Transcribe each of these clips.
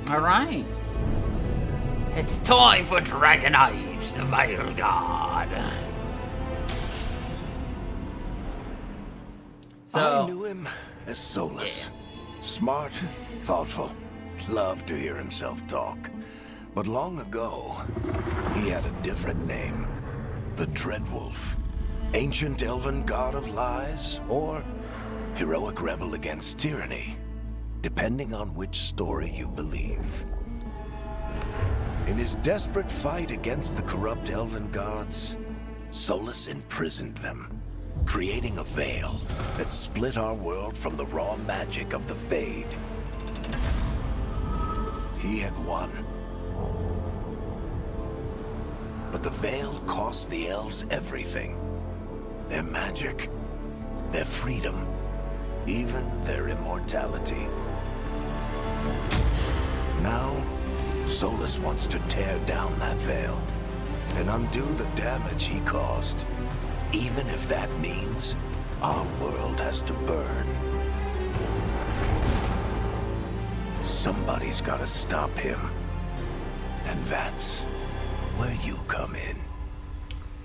Alright. It's time for Dragon Age, the Veilguard. So, I knew him as Solus. Smart, thoughtful, loved to hear himself talk. But long ago, he had a different name. The Dreadwolf. Ancient elven god of lies, or heroic rebel against tyranny, depending on which story you believe. In his desperate fight against the corrupt elven gods, Solus imprisoned them, creating a veil that split our world from the raw magic of the Fade. He had won. But the veil cost the elves everything. Their magic, their freedom, even their immortality. Now, Solus wants to tear down that veil and undo the damage he caused, even if that means our world has to burn. Somebody's gotta stop him. And that's where you come in.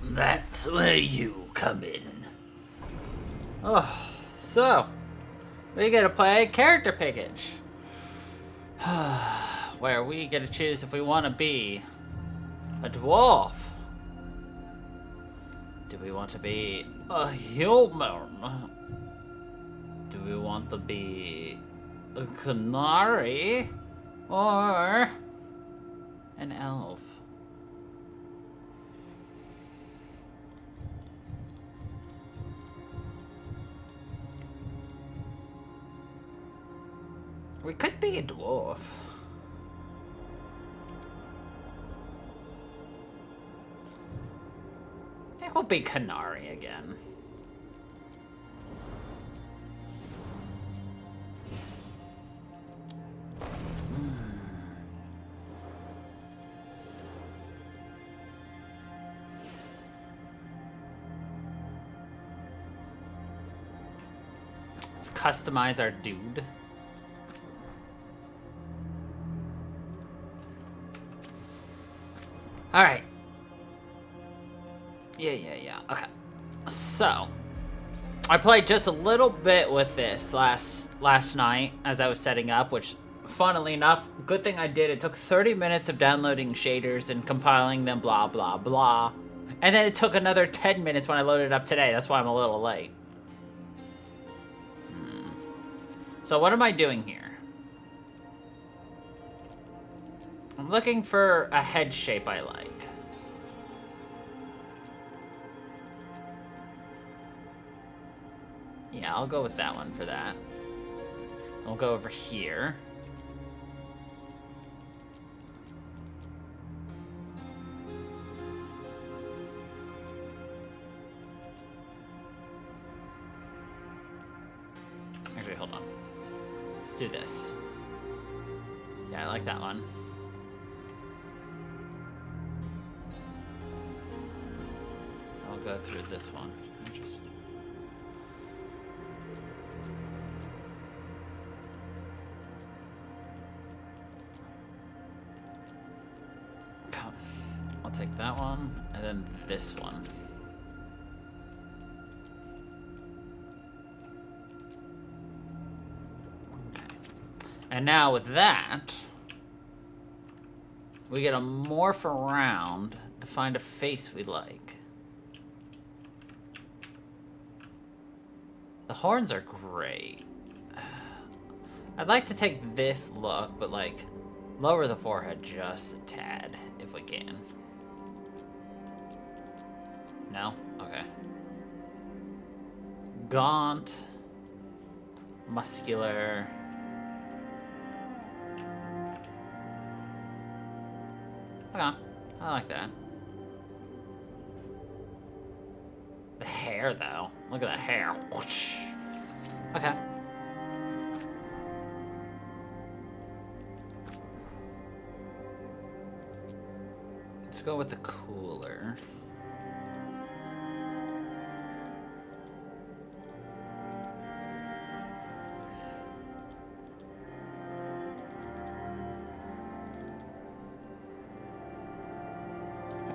That's where you come in. Oh, so we get to play character pickage. Where we get to choose if we want to be a dwarf. Do we want to be a human? Do we want to be a canary? Or an elf? We could be a dwarf. I think we'll be Canary again. Let's customize our dude. All right. Yeah. Okay. So, I played just a little bit with this last night as I was setting up, which, funnily enough, good thing I did. It took 30 minutes of downloading shaders and compiling them, blah, blah, blah. And then it took another 10 minutes when I loaded it up today. That's why I'm a little late. So what am I doing here? I'm looking for a head shape I like. Yeah, I'll go with that one for that. I'll go over here. Actually, hold on. Let's do this. Yeah, I like that one. I'll go through this one. I'll take that one, and then this one. Okay. And now with that, we get to morph around to find a face we like. The horns are great. I'd like to take this look, but like lower the forehead just a tad if we can. No? Okay. Gaunt. Muscular. Okay. I like that. The hair, though. Look at that hair. Whoosh. Okay. Let's go with the cooler.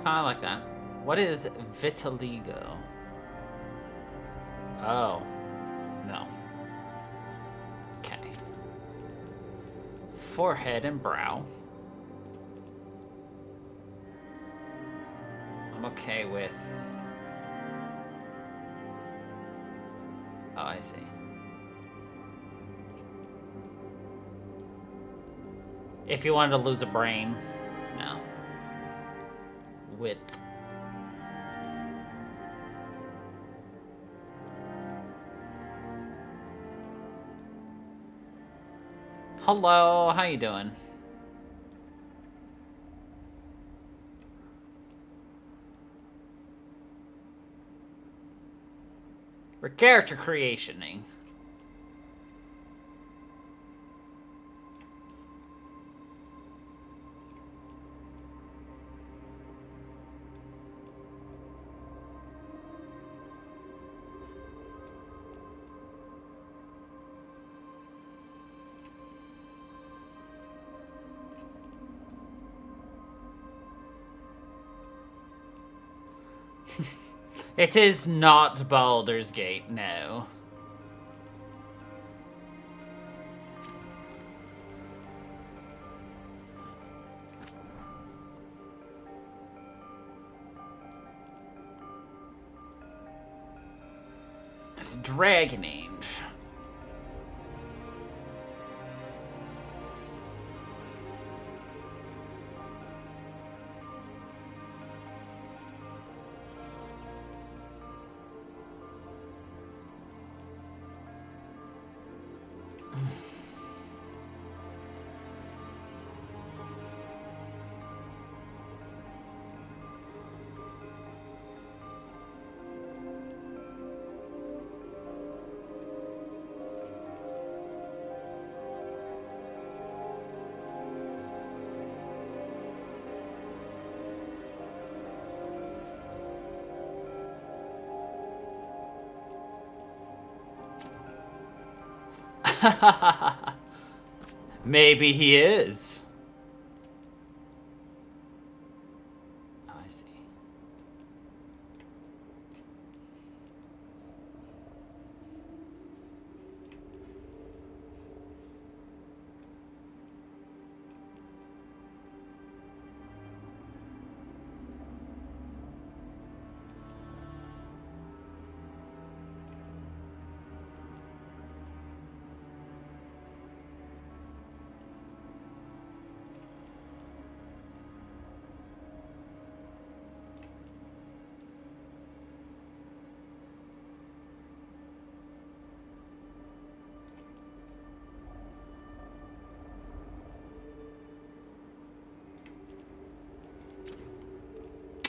kind of like that. What is vitiligo? Oh. No. Okay. Forehead and brow. I'm okay with... Oh, I see. If you wanted to lose a brain, no. Width. Hello, how you doing? We're character creationing. It is not Baldur's Gate, no. It's Dragon Age. Maybe he is. Oh, I see.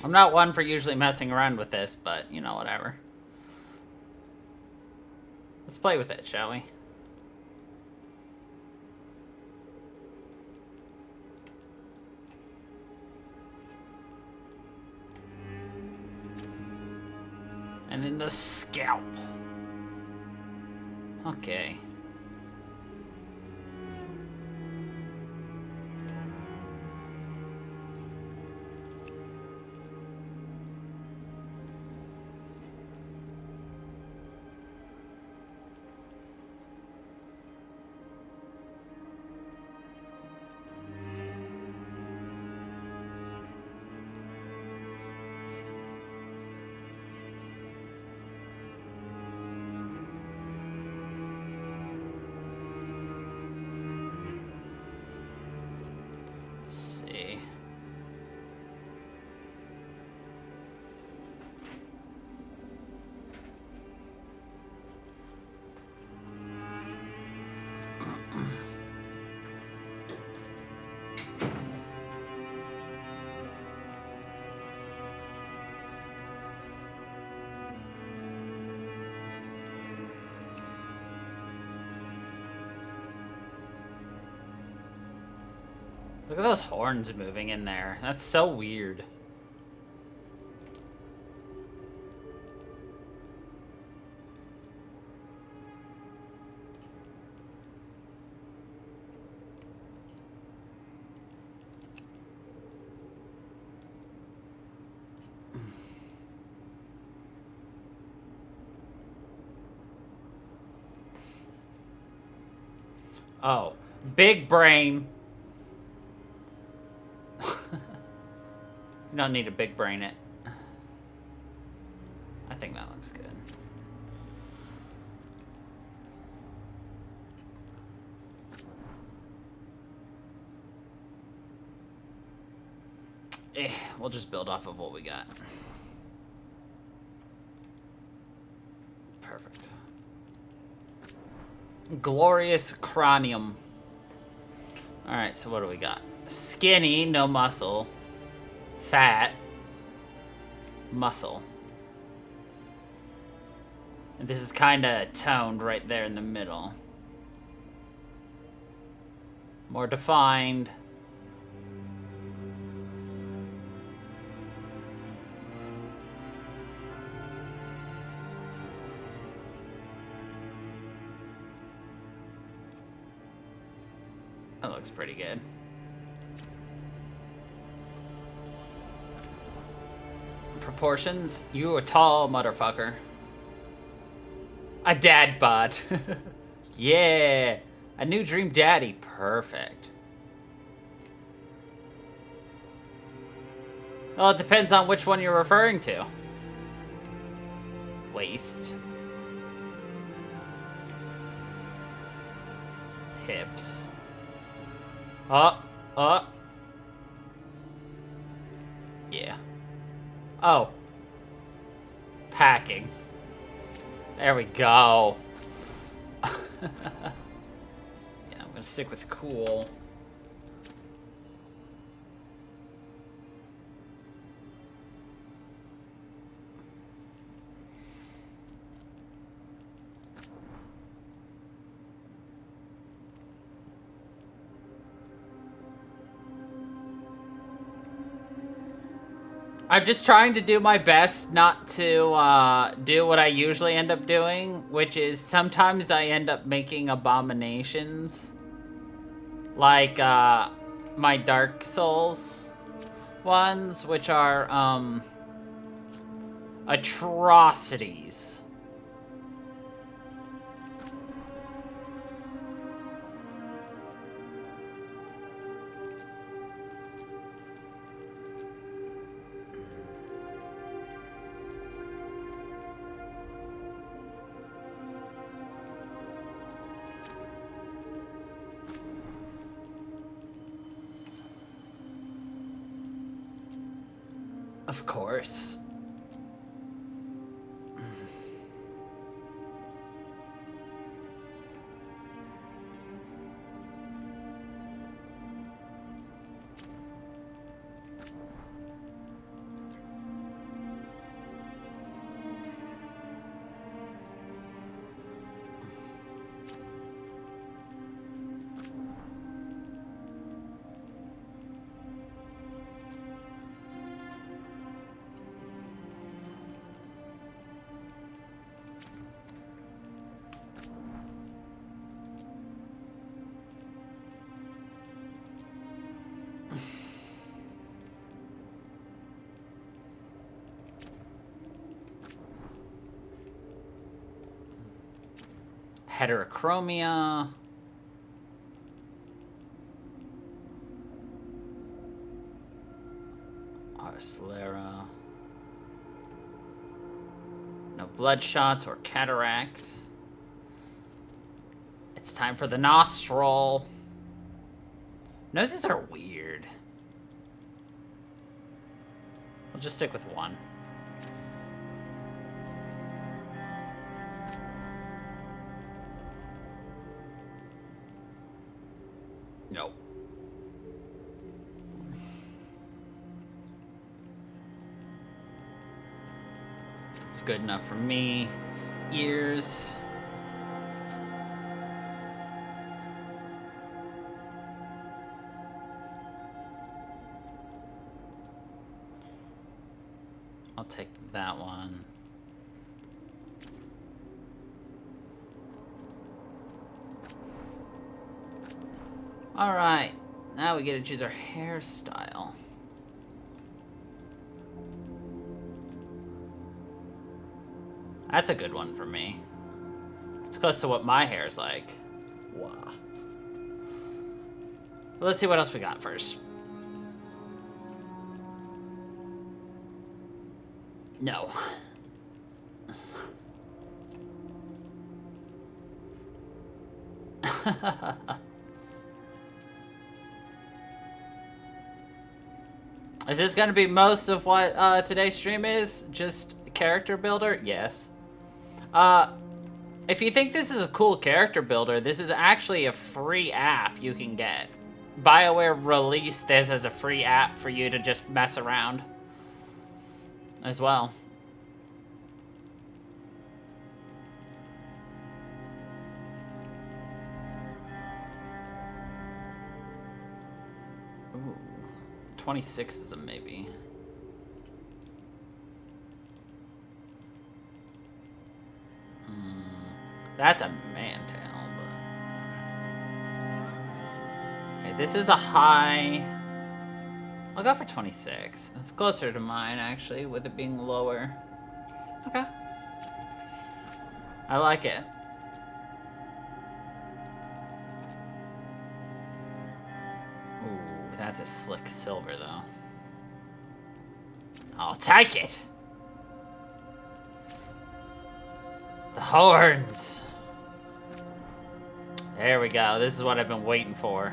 I'm not one for usually messing around with this, but, you know, whatever. Let's play with it, shall we? And then the scalp. Okay. Look at those horns moving in there. That's so weird. Oh, big brain. You don't need to big brain it. I think that looks good. We'll just build off of what we got. Perfect. Glorious cranium. Alright, so what do we got? Skinny, no muscle. Fat. Muscle. And this is kind of toned right there in the middle. More defined. That looks pretty good. Proportions? You a tall motherfucker. A dad bod. Yeah. A new dream daddy. Perfect. Well, it depends on which one you're referring to. Waist. Hips. Yeah. Oh. Packing. There we go. Yeah, I'm gonna stick with cool. I'm just trying to do my best not to do what I usually end up doing, which is sometimes I end up making abominations. Like, my Dark Souls ones, which are, atrocities. Of course. Heterochromia. Arslera. No bloodshots or cataracts. It's time for the nostril. Noses are weird. We'll just stick with one. Nope. It's good enough for me. Ears. I'll take that one. All right, now we get to choose our hairstyle. That's a good one for me. It's close to what my hair's like. Wow. Let's see what else we got first. No. Is this gonna be most of what today's stream is? Just character builder? Yes. If you think this is a cool character builder, this is actually a free app you can get. BioWare released this as a free app for you to just mess around as well. Ooh, 26 is a maybe. That's a mantail, but... Okay, this is a high... I'll go for 26. That's closer to mine, actually, with it being lower. Okay. I like it. Ooh, that's a slick silver, though. I'll take it! The horns! There we go. This is what I've been waiting for.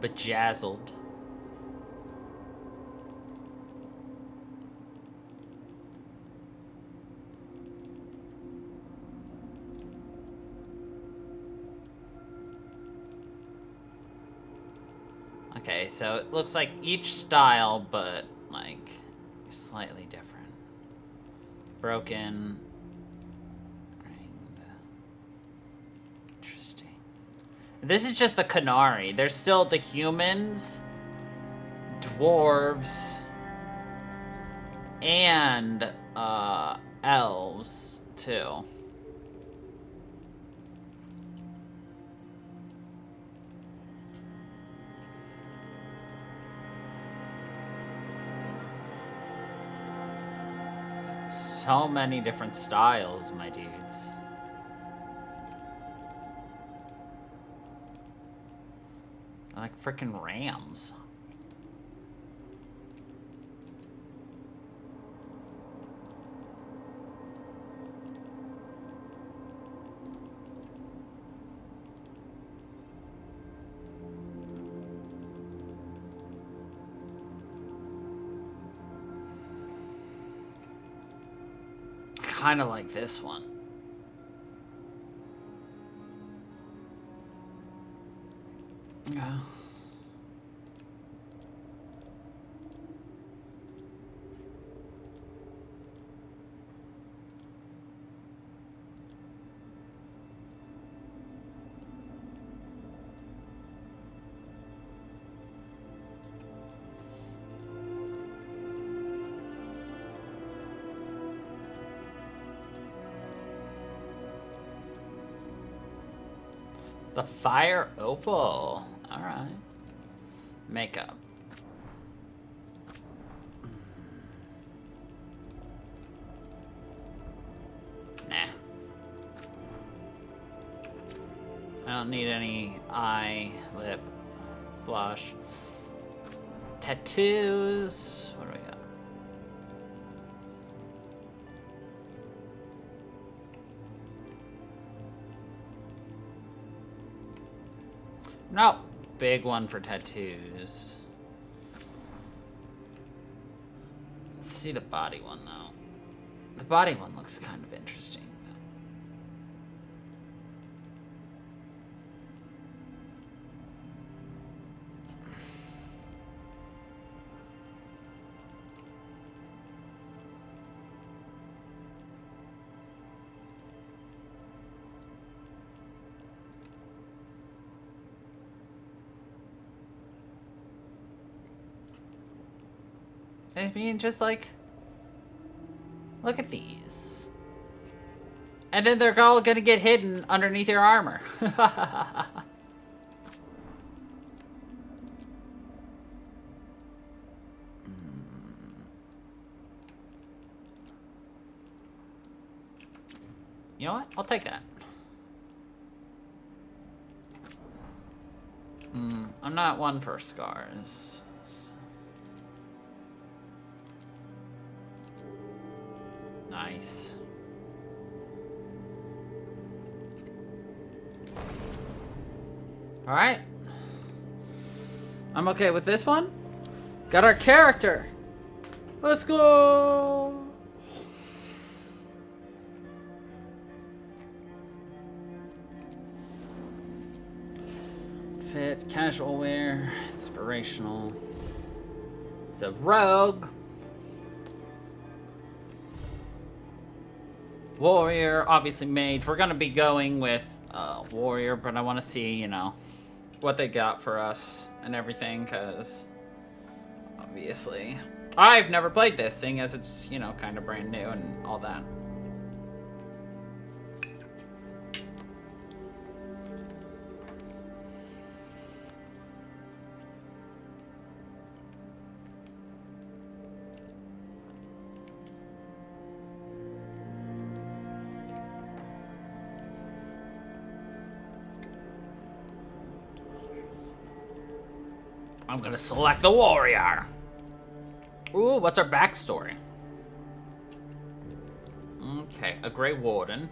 Bejazzled. Okay, so it looks like each style, but like slightly different. Broken. Ringed. Interesting. This is just the Canary. There's still the humans, dwarves, and elves too. So many different styles, my dudes. They're like freaking rams. Kind of like this one. Yeah. The Fire Opal. Alright. Makeup. Nah. I don't need any eye, lip, blush. Tattoos. What do we got? Nope. Big one for tattoos. Let's see the body one, though. The body one looks kind of interesting. I mean, just like, look at these. And then they're all gonna get hidden underneath your armor. You know what? I'll take that. I'm not one for scars. Nice. Alright. I'm okay with this one. Got our character. Let's go. Fit, casual wear, inspirational. It's a rogue. Warrior, obviously mage. We're gonna be going with warrior, but I want to see, you know, what they got for us and everything, because obviously I've never played this, seeing as it's, you know, kind of brand new and all that. I'm gonna select the warrior. Ooh, what's our backstory? Okay, a Grey Warden.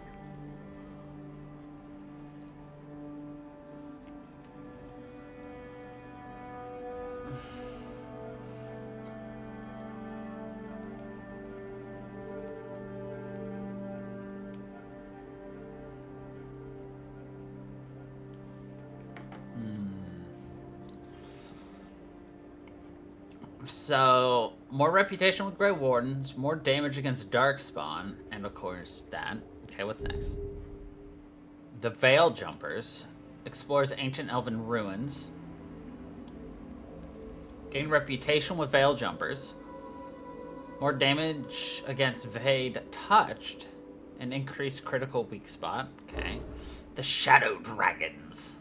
So, more reputation with Grey Wardens, more damage against Darkspawn, and of course that. Okay, what's next? The Veil Jumpers. Explores ancient elven ruins. Gain reputation with Veil Jumpers. More damage against Vade Touched. And increased critical weak spot. Okay. The Shadow Dragons.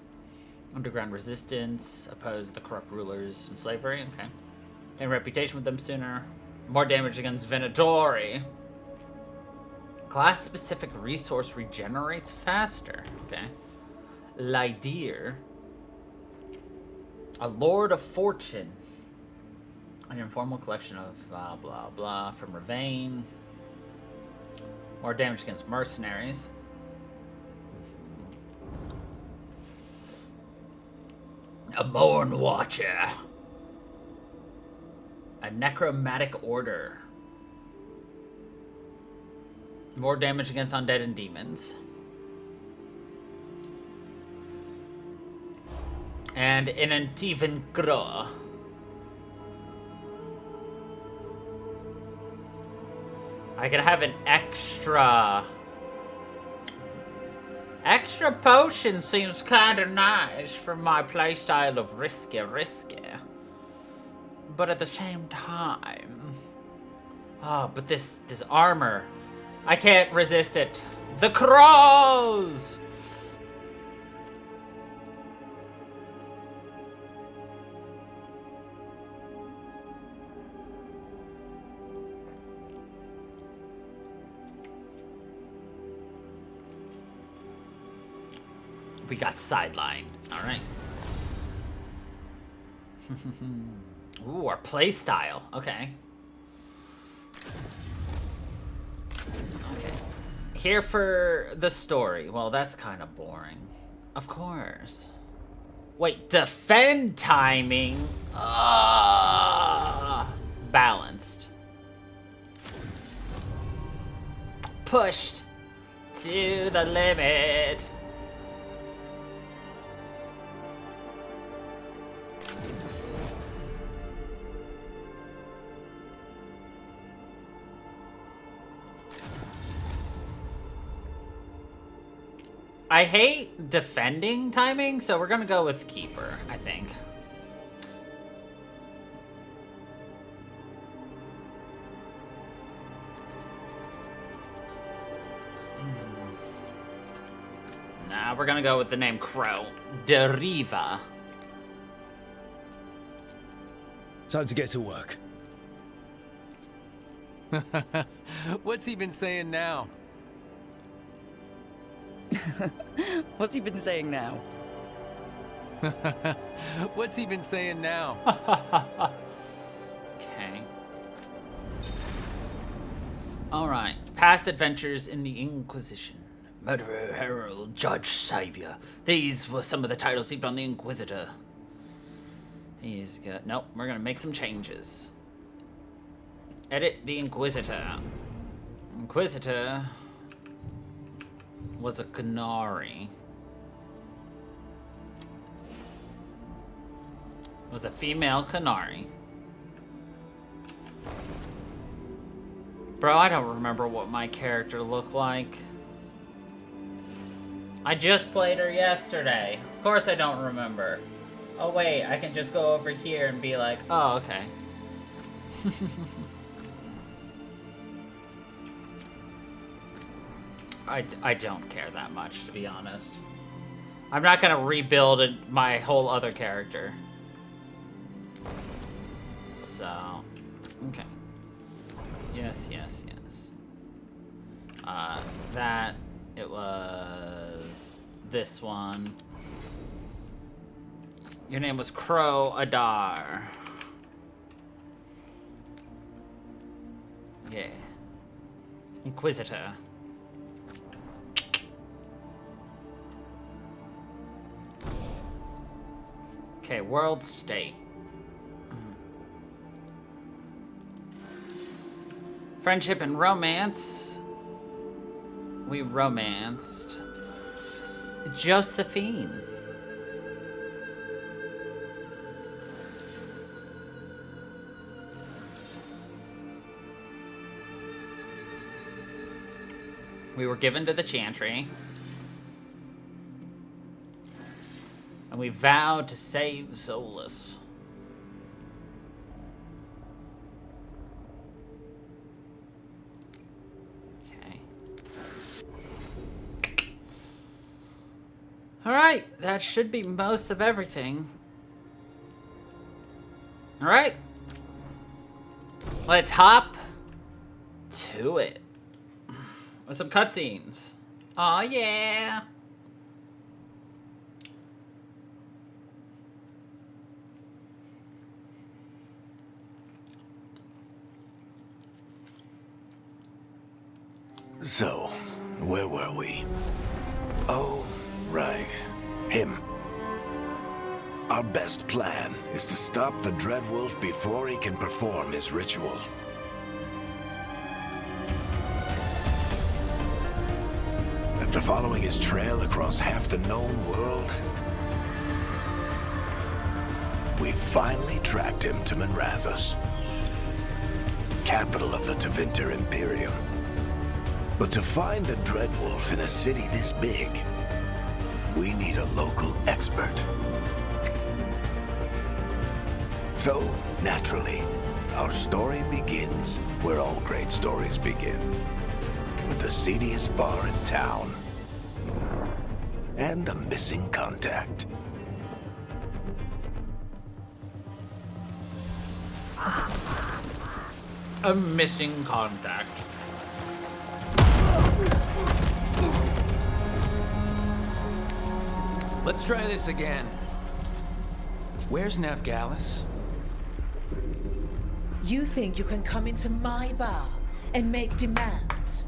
Underground resistance. Oppose the corrupt rulers and slavery. Okay. Gain reputation with them sooner. More damage against Venatori. Class-specific resource regenerates faster. Okay. Lydir. A Lord of Fortune. An informal collection of blah, blah, blah from Ravane. More damage against mercenaries. A Morn Watcher. A Necromantic Order. More damage against undead and demons. And an Antivan Grå. I could have an extra potion seems kind of nice for my playstyle of risky. But at the same time... Oh, but this armor... I can't resist it. The crows! We got sidelined. Alright. Ooh, our play style. Okay. Okay. Here for the story. Well, that's kind of boring. Of course. Wait, defend timing? Balanced. Pushed to the limit. I hate defending timing, so we're gonna go with Keeper, I think. Nah, we're gonna go with the name Crow. Deriva. Time to get to work. What's he been saying now? What's he been saying now? What's he been saying now? Okay. Alright. Past adventures in the Inquisition. Murderer, Herald, Judge, Savior. These were some of the titles heaped on the Inquisitor. He's good. Nope, we're gonna make some changes. Edit the Inquisitor. Inquisitor was a Canary. Was a female Canary. Bro, I don't remember what my character looked like. I just played her yesterday. Of course I don't remember. Oh wait, I can just go over here and be like, oh, okay. I don't care that much, to be honest. I'm not gonna rebuild my whole other character. So, okay. Yes, yes, yes. That, it was this one. Your name was Crow Adar. Yeah. Inquisitor. Okay, world state. Friendship and romance. We romanced Josephine. We were given to the Chantry. And we vowed to save Solus. Okay. Alright, that should be most of everything. Alright. Let's hop to it. With some cutscenes. Aw, yeah. So, where were we? Oh, right. Him. Our best plan is to stop the Dreadwolf before he can perform his ritual. After following his trail across half the known world, we finally tracked him to Minrathous, capital of the Tevinter Imperium. But to find the Dreadwolf in a city this big, we need a local expert. So, naturally, our story begins where all great stories begin. With the seediest bar in town. And a missing contact. A missing contact. Let's try this again. Where's Nevgalis? You think you can come into my bar and make demands?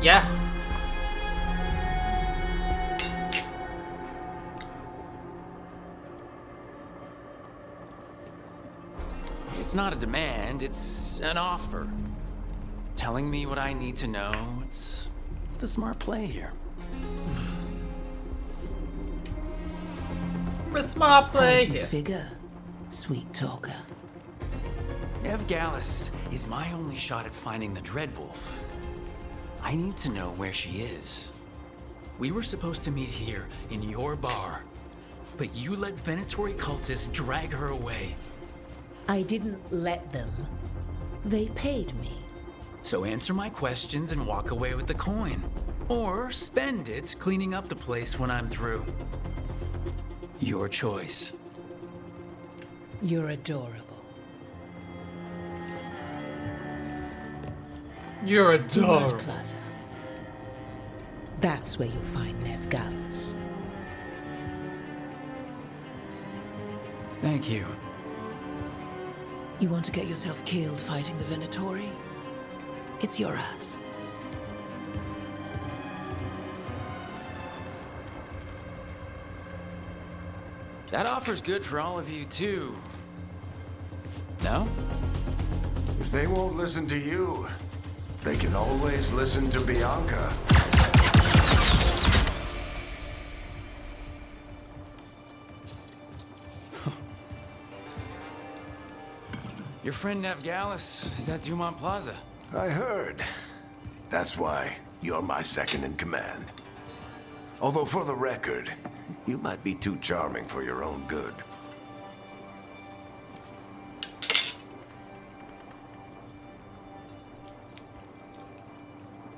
Yeah. It's not a demand, it's an offer. Telling me what I need to know, it's the smart play here. A smart play. How'd you figure, sweet talker? Nevgalis is my only shot at finding the Dreadwolf. I need to know where she is. We were supposed to meet here in your bar, but you let Venatory cultists drag her away. I didn't let them. They paid me. So answer my questions and walk away with the coin. Or spend it cleaning up the place when I'm through. Your choice. You're adorable. You're Vods adorable. Plaza. That's where you'll find Nev Gallus. Thank you. You want to get yourself killed fighting the Venatori? It's your ass. That offer's good for all of you, too. No? If they won't listen to you, they can always listen to Bianca. Your friend Nev Gallus is at Dumont Plaza. I heard. That's why you're my second in command. Although for the record, you might be too charming for your own good.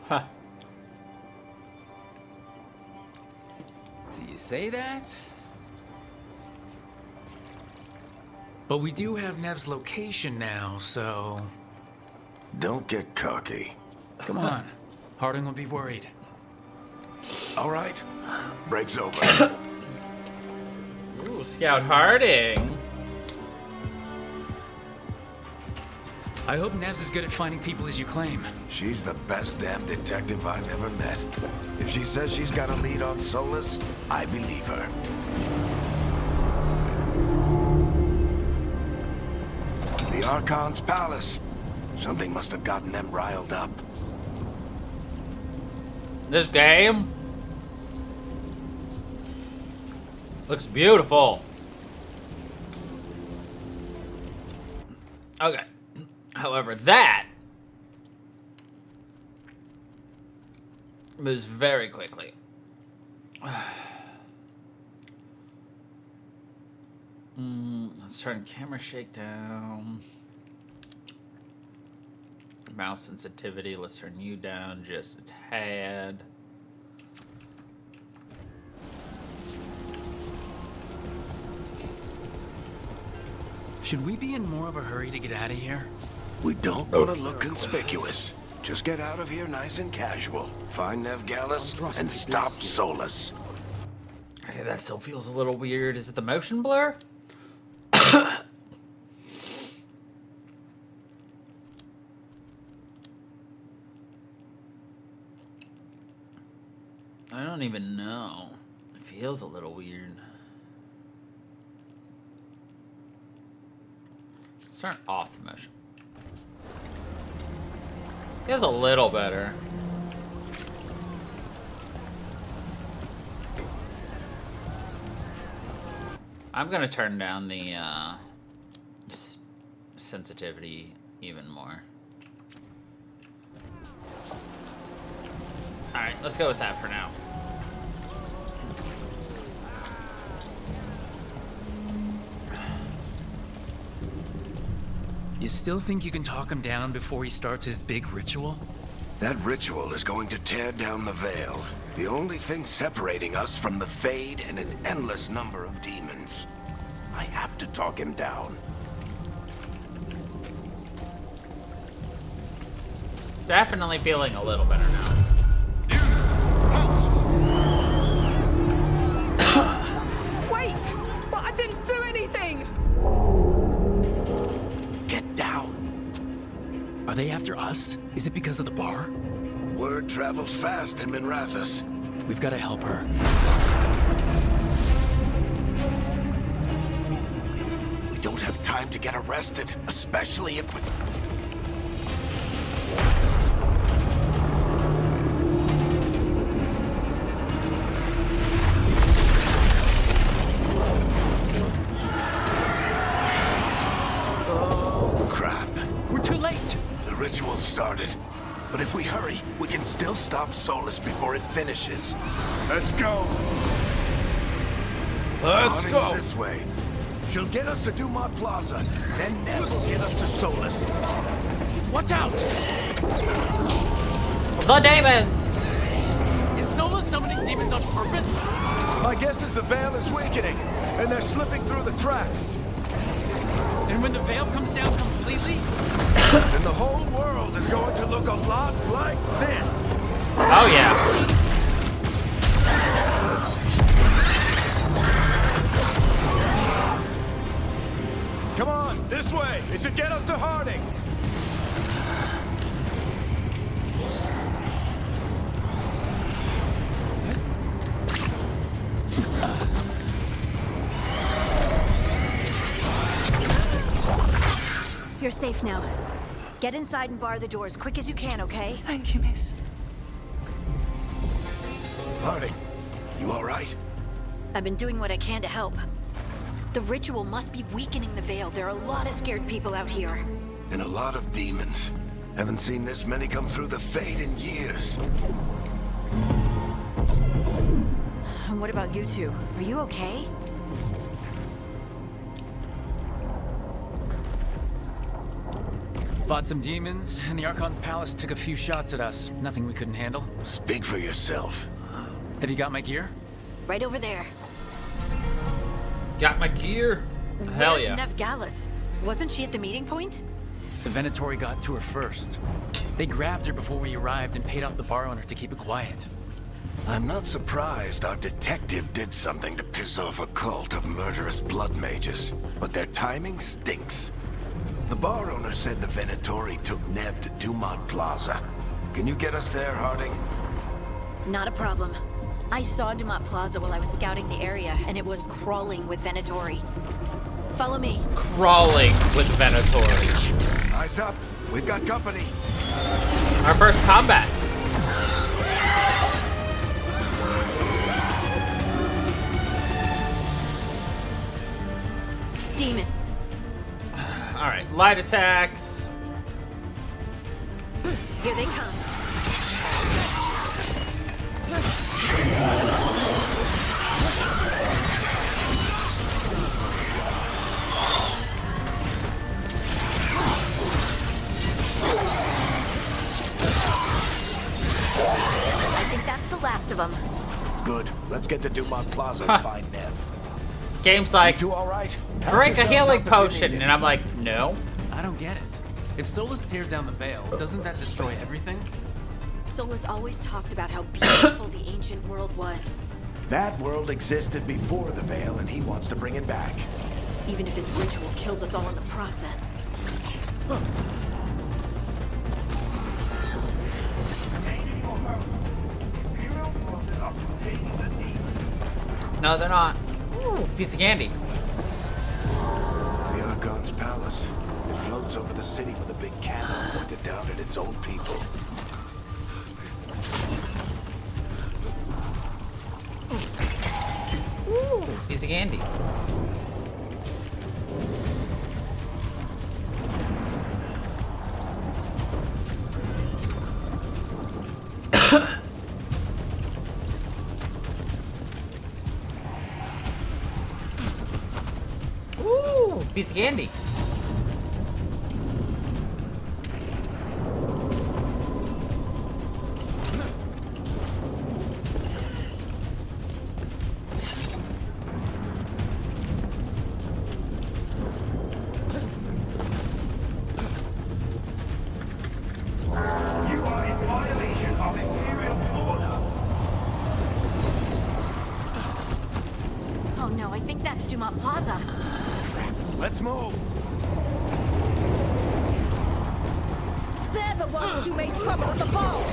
Huh. So you say that? But we do have Nev's location now, so... Don't get cocky. Come on. Harding will be worried. All right, break's over. Ooh, Scout Harding. I hope Nev's as good at finding people as you claim. She's the best damn detective I've ever met. If she says she's got a lead on Solus, I believe her. The Archon's palace. Something must have gotten them riled up. This game looks beautiful. Okay. However, that moves very quickly. Let's turn camera shakedown. Mouse sensitivity, let's turn you down just a tad. Should we be in more of a hurry to get out of here? We don't want to look conspicuous. Just get out of here nice and casual. Find Nev Gallus and stop Solus. Okay, that still feels a little weird. Is it the motion blur? I don't even know. It feels a little weird. Let's turn off the motion. Feels a little better. I'm gonna turn down the sensitivity even more. Alright, let's go with that for now. You still think you can talk him down before he starts his big ritual? That ritual is going to tear down the veil. The only thing separating us from the Fade and an endless number of demons. I have to talk him down. Definitely feeling a little better now. Wait! But I didn't do anything! Get down. Are they after us? Is it because of the bar? Word travels fast in Minrathous. We've got to help her. We don't have time to get arrested, especially if we... Oh, crap. We're too late! The ritual started. But if we hurry, we can still stop Solus before it finishes. Let's go! Let's Harding's go! this way. She'll get us to Dumont Plaza, then Nev will get us to Solus. Watch out! The demons! Is Solus summoning demons on purpose? My guess is the veil is weakening, and they're slipping through the cracks. And when the veil comes down completely? And the whole world is going to look a lot like this. Oh yeah. Come on, this way. It should get us to Harding. You're safe now. Get inside and bar the doors quick as you can, okay? Thank you, miss. Harding, you all right? I've been doing what I can to help. The ritual must be weakening the Veil. There are a lot of scared people out here. And a lot of demons. Haven't seen this many come through the Fade in years. And what about you two? Are you okay? Fought some demons, and the Archon's palace took a few shots at us. Nothing we couldn't handle. Speak for yourself. Have you got my gear? Right over there. Got my gear. Hell Where's yeah. Nev Gallus? Wasn't she at the meeting point? The Venatori got to her first. They grabbed her before we arrived and paid off the bar owner to keep it quiet. I'm not surprised our detective did something to piss off a cult of murderous blood mages, but their timing stinks. The bar owner said the Venatori took Nev to Dumont Plaza. Can you get us there, Harding? Not a problem. I saw Dumont Plaza while I was scouting the area, and it was crawling with Venatori. Follow me. Crawling with Venatori. Eyes up. We've got company. Our first combat. Demon. Alright, light attacks. Here they come. I think that's the last of them. Good. Let's get to Dumont Plaza and find Nev. Game's like, You two all right? drink a Help yourselves healing out if you potion, need it. and I'm like, no. I don't get it. If Solus tears down the Veil, doesn't that destroy everything? Solus always talked about how beautiful the ancient world was, That world existed before the Veil, and he wants to bring it back. even if his ritual kills us all in the process. No, they're not. Ooh, piece of candy. The Archon's palace. It floats over the city with a big cannon pointed down at its own people. Ooh, piece of candy. Ooh, piece of candy. You are in violation of Imperial order. Oh no, I think that's Dumont Plaza. Let's move. They're the ones who made trouble at the ball.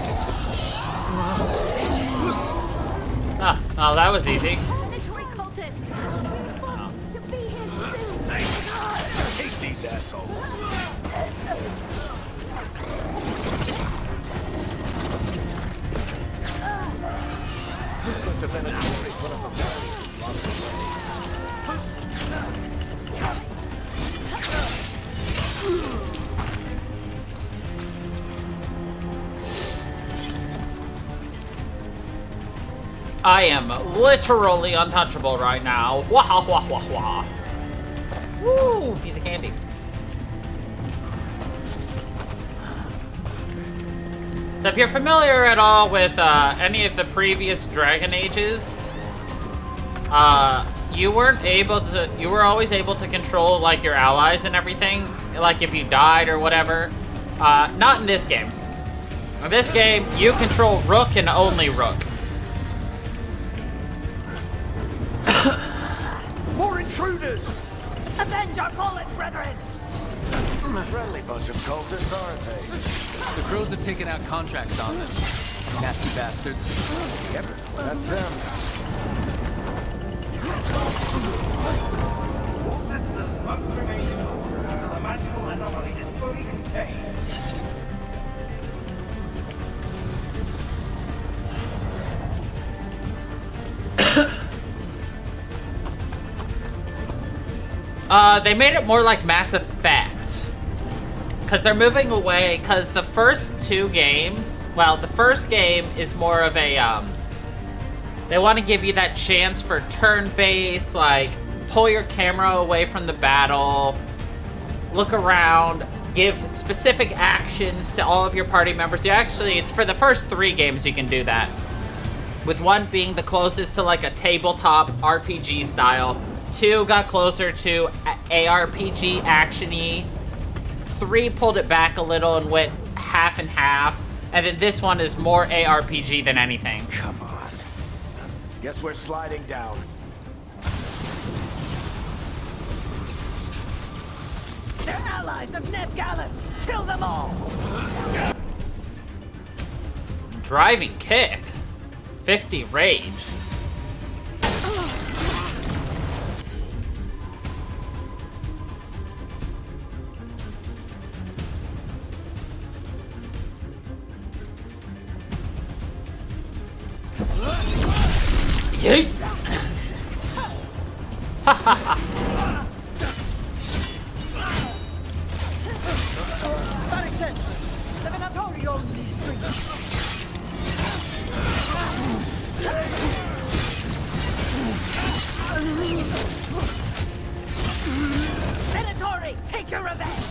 Ah, oh, that was easy. Mandatory cultists! To be here soon. I hate these assholes. Looks like the Venatori put up a barrier to block the way. I am literally untouchable right now. Wah wah wah wah. Woo, piece of candy. So if you're familiar at all with any of the previous Dragon Ages, you were always able to control like your allies and everything, like if you died or whatever. Not in this game. In this game, you control Rook and only Rook. More intruders! Avenge our fallen brethren! A friendly bunch of cultists, aren't they? The crows have taken out contracts on them. Nasty bastards. Yep, that's them. All citizens must remain indoors until the magical anomaly is fully contained. They made it more like Mass Effect. Because they're moving away, because the first two games, well, the first game is more of a, they want to give you that chance for turn-based, like, pull your camera away from the battle, look around, give specific actions to all of your party members. You actually, it's for the first 3 games you can do that. With 1 being the closest to, like, a tabletop RPG style. 2 got closer to ARPG action-y. 3 pulled it back a little and went half and half. And then this one is more ARPG than anything. Come on. Guess we're sliding down. They're allies of Ned Gallus! Kill them all! Driving kick. 50 rage. Yeet! Ha ha ha! The Venatori owns these streets! Venatori, take your revenge!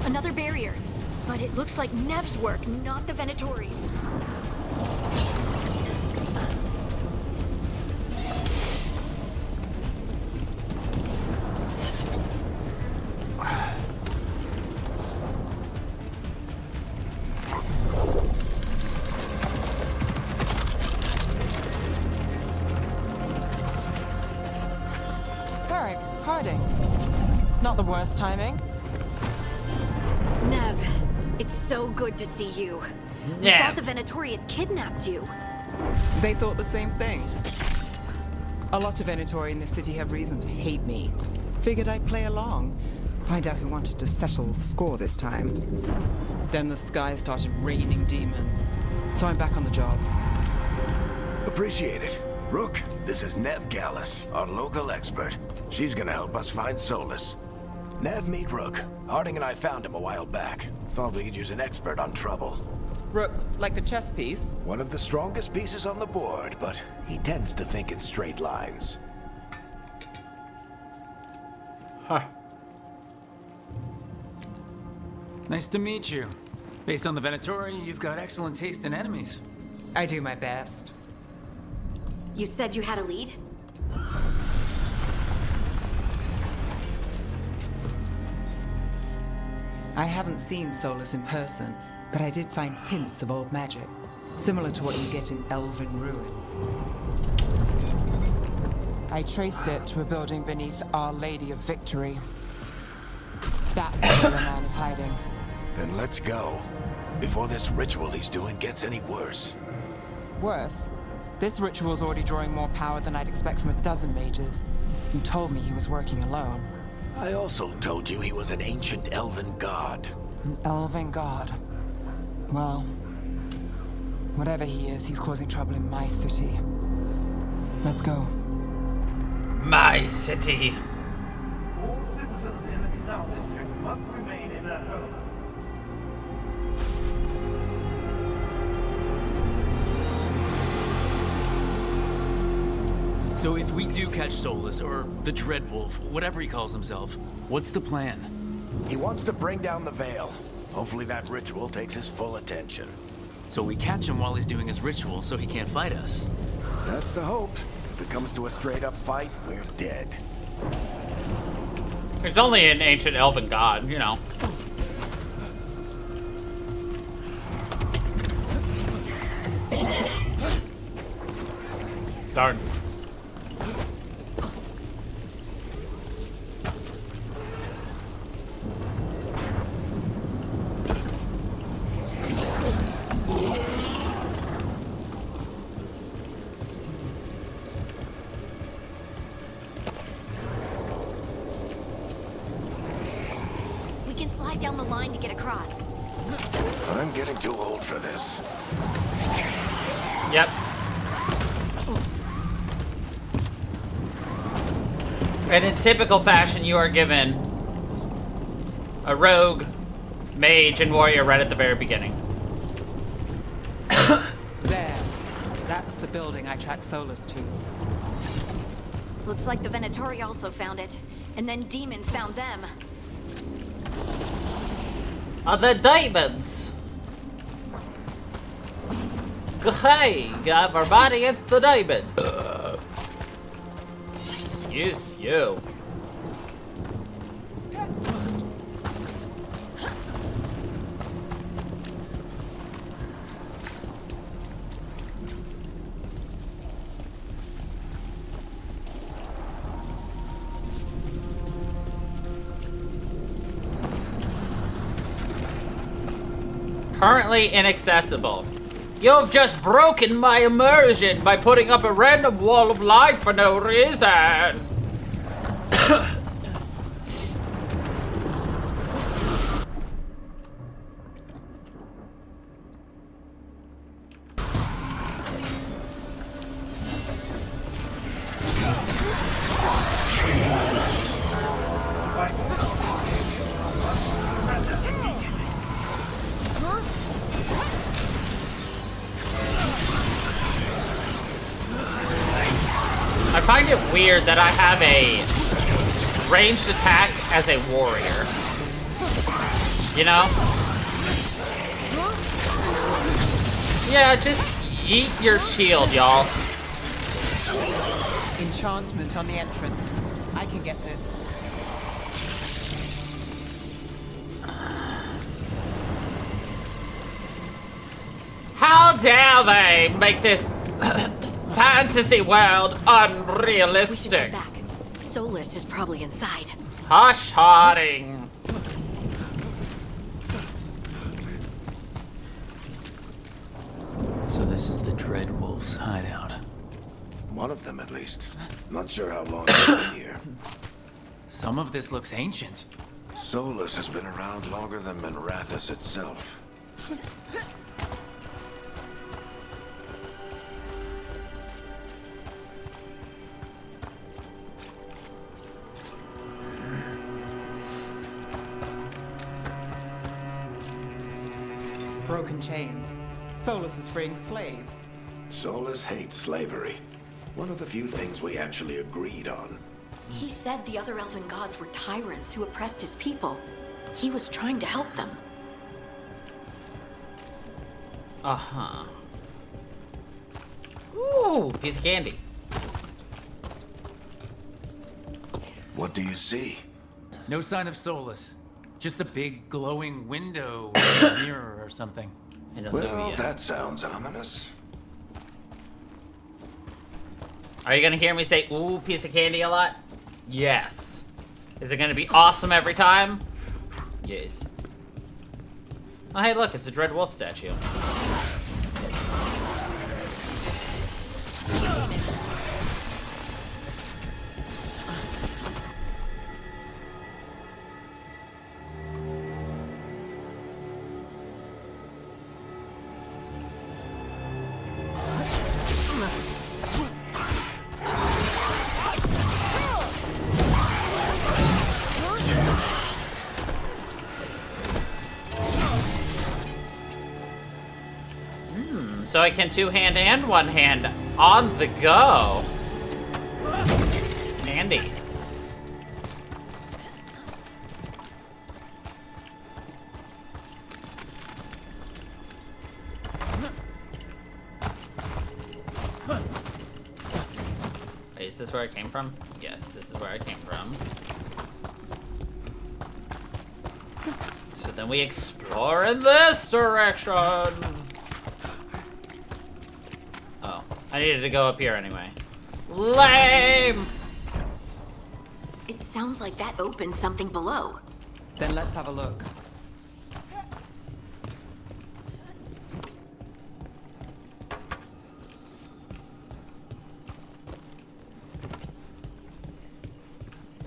Another barrier. But it looks like Nev's work, not the Venatori's. Varric, Harding. Not the worst timing. Nev, it's so good to see you. We Nev. thought the Venatori had kidnapped you. They thought the same thing. A lot of Venatori in this city have reason to hate me. Figured I'd play along. Find out who wanted to settle the score this time. Then the sky started raining demons. So I'm back on the job. Appreciate it. Rook, this is Nev Gallus, our local expert. She's gonna help us find Solus. Nev, meet Rook. Harding and I found him a while back. Thought we could use an expert on trouble. Rook, like the chess piece? One of the strongest pieces on the board, but he tends to think in straight lines. Huh. Nice to meet you. Based on the Venatori, you've got excellent taste in enemies. I do my best. You said you had a lead? I haven't seen Solus in person, but I did find hints of old magic, similar to what you get in elven ruins. I traced it to a building beneath Our Lady of Victory. That's where the man is hiding. Then let's go. Before this ritual he's doing gets any worse. Worse, this ritual's already drawing more power than I'd expect from a dozen mages. You told me he was working alone. I also told you he was an ancient elven god. An elven god. Well, whatever he is, he's causing trouble in my city. Let's go. My city. All citizens in the Canal District must remain in their homes. So if we do catch Solus, or the Dreadwolf, whatever he calls himself, what's the plan? He wants to bring down the Veil. Hopefully that ritual takes his full attention. So we catch him while he's doing his ritual so he can't fight us. That's the hope. If it comes to a straight-up fight, we're dead. It's only an ancient elven god, you know. Darn. We can slide down the line to get across. I'm getting too old for this. Yep. And in typical fashion, you are given a rogue, mage, and warrior right at the very beginning. There. That's the building I tracked Solus to. Looks like the Venatori also found it. And then demons found them. Are the demons? Hey, everybody, it's the demon. Excuse you. Currently inaccessible. You've just broken my immersion by putting up a random wall of light for no reason. I find it weird that I have a ranged attack as a warrior. You know? Yeah, just yeet your shield, y'all. Enchantment on the entrance. I can get it. How dare they make this fantasy world unrealistic? We should get back. Solus is probably inside. Hush, Harding. So this is the Dreadwolf's hideout. One of them, at least. Not sure how long they've been here. Some of this looks ancient. Solus has been around longer than Minrathous itself. Broken chains. Solus is freeing slaves. Solus hates slavery. One of the few things we actually agreed on. He said the other elven gods were tyrants who oppressed his people. He was trying to help them. Uh-huh. Ooh, piece of candy. What do you see? No sign of Solus. Just a big glowing window with a mirror or something. I don't know Well, yet. that sounds ominous. Are you gonna hear me say, ooh, piece of candy a lot? Yes. Is it gonna be awesome every time? Yes. Oh, hey, look, it's a Dread Wolf statue. So I can two-hand and one-hand on the go. Handy. Wait, is this where I came from? Yes, this is where I came from. So then we explore in this direction. Oh, I needed to go up here anyway. Lame! It sounds like that opened something below. Then let's have a look.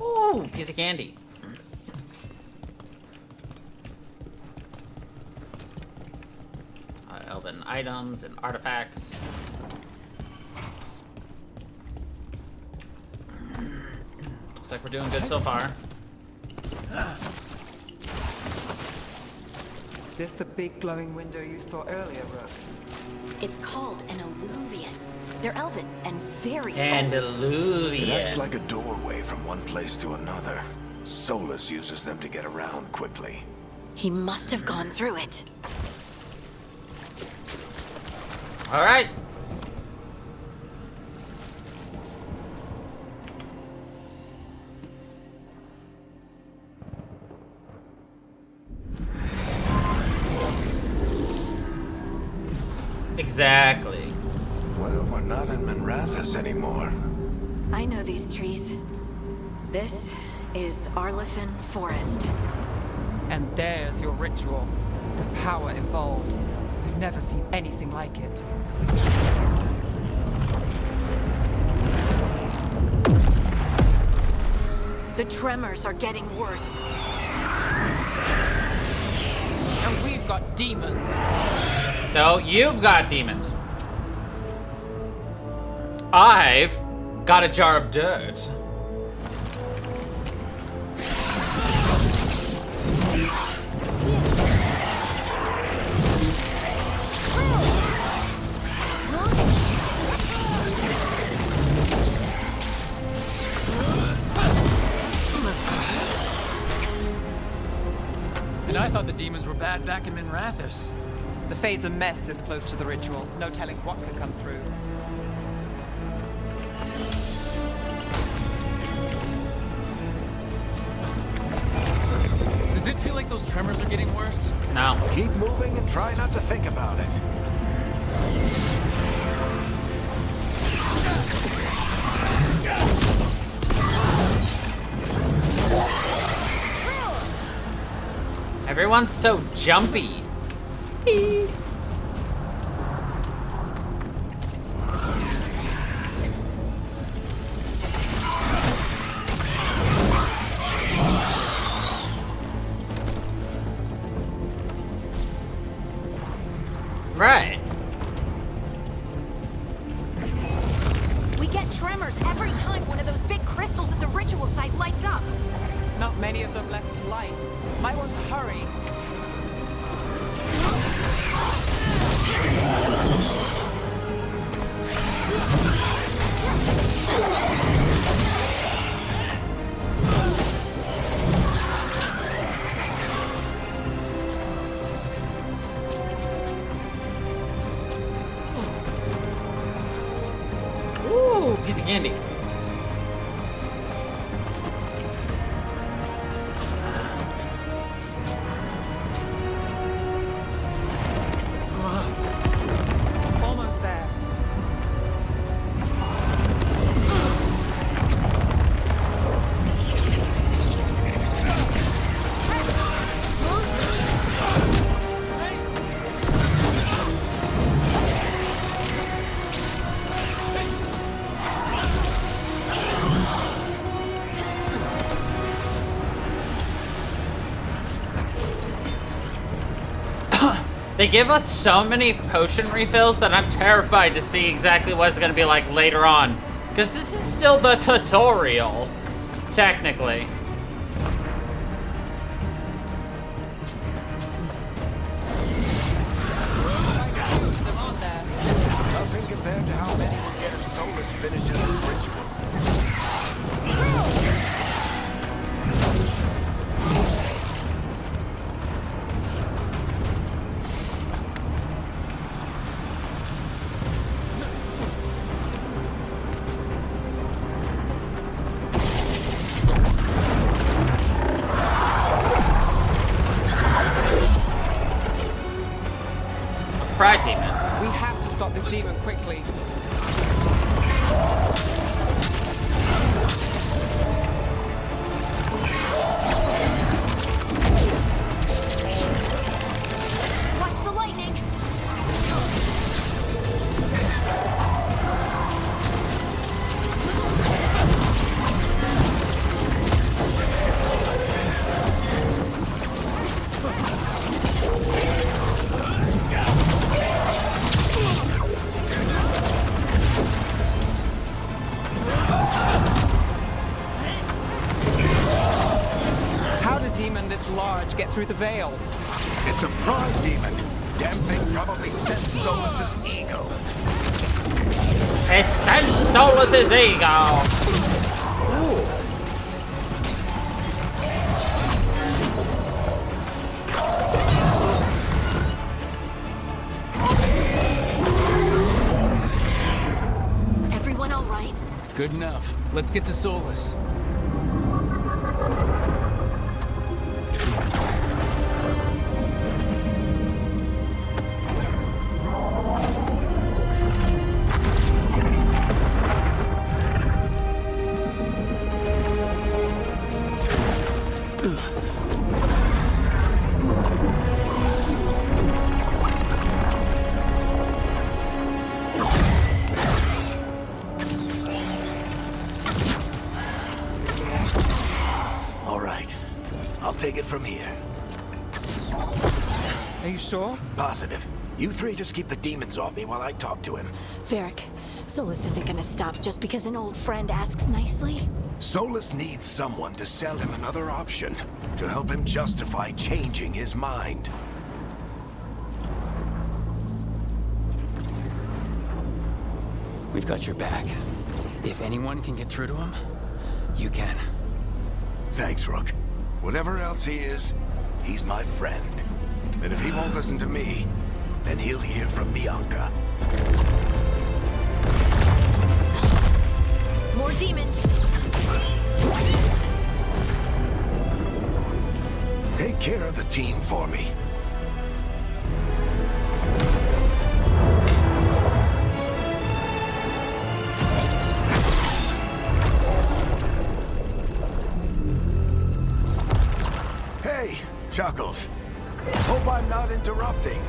Ooh, piece of candy. Elven items and artifacts. Looks like we're doing good so far. This the big glowing window you saw earlier, Rook? It's called an alluvian. They're elven and very old. Andaluvian. It acts like a doorway from one place to another. Solus uses them to get around quickly. He must have gone through it. All right. Exactly. Well, we're not in Minrathous anymore. I know these trees. This is Arlethan Forest. And there's your ritual. The power involved. I've never seen anything like it. The tremors are getting worse. And we've got demons. No, you've got demons. I've got a jar of dirt. And I thought the demons were bad back in Minrathous. The Fade's a mess this close to the ritual. No telling what could come through. Does it feel like those tremors are getting worse? No. Keep moving and try not to think about it. Everyone's so jumpy. Right. We get tremors every time one of those big crystals at the ritual site lights up. Not many of them left to light. Might want to hurry. Ooh, piece of candy. Almost there. They give us so many potion refills that I'm terrified to see exactly what it's going to be like later on. Because this is still the tutorial, technically. Nothing compared to how many will get if Solus finishes this ritual. Pride demon. We have to stop this demon quickly. the Veil? It's a pride demon. Damn thing probably sensed Solus's ego. It sends Solus's ego. Ooh. Everyone all right? Good enough. Let's get to Solus. All right. I'll take it from here. Are you sure? Positive. You three just keep the demons off me while I talk to him. Varric, Solus isn't gonna stop just because an old friend asks nicely. Solus needs someone to sell him another option, to help him justify changing his mind. We've got your back. If anyone can get through to him, you can. Thanks, Rook. Whatever else he is, he's my friend. And if he won't listen to me, then he'll hear from Bianca. More demons! Take care of the team for me. Hey, Chuckles. Hope I'm not interrupting.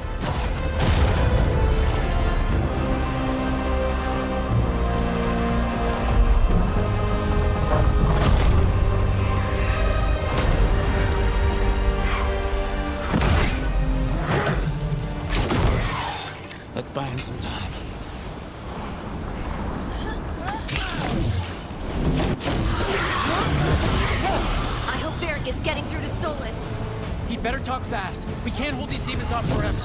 Let's buy him some time. I hope Varric is getting through to Solus. He'd better talk fast. We can't hold these demons off forever.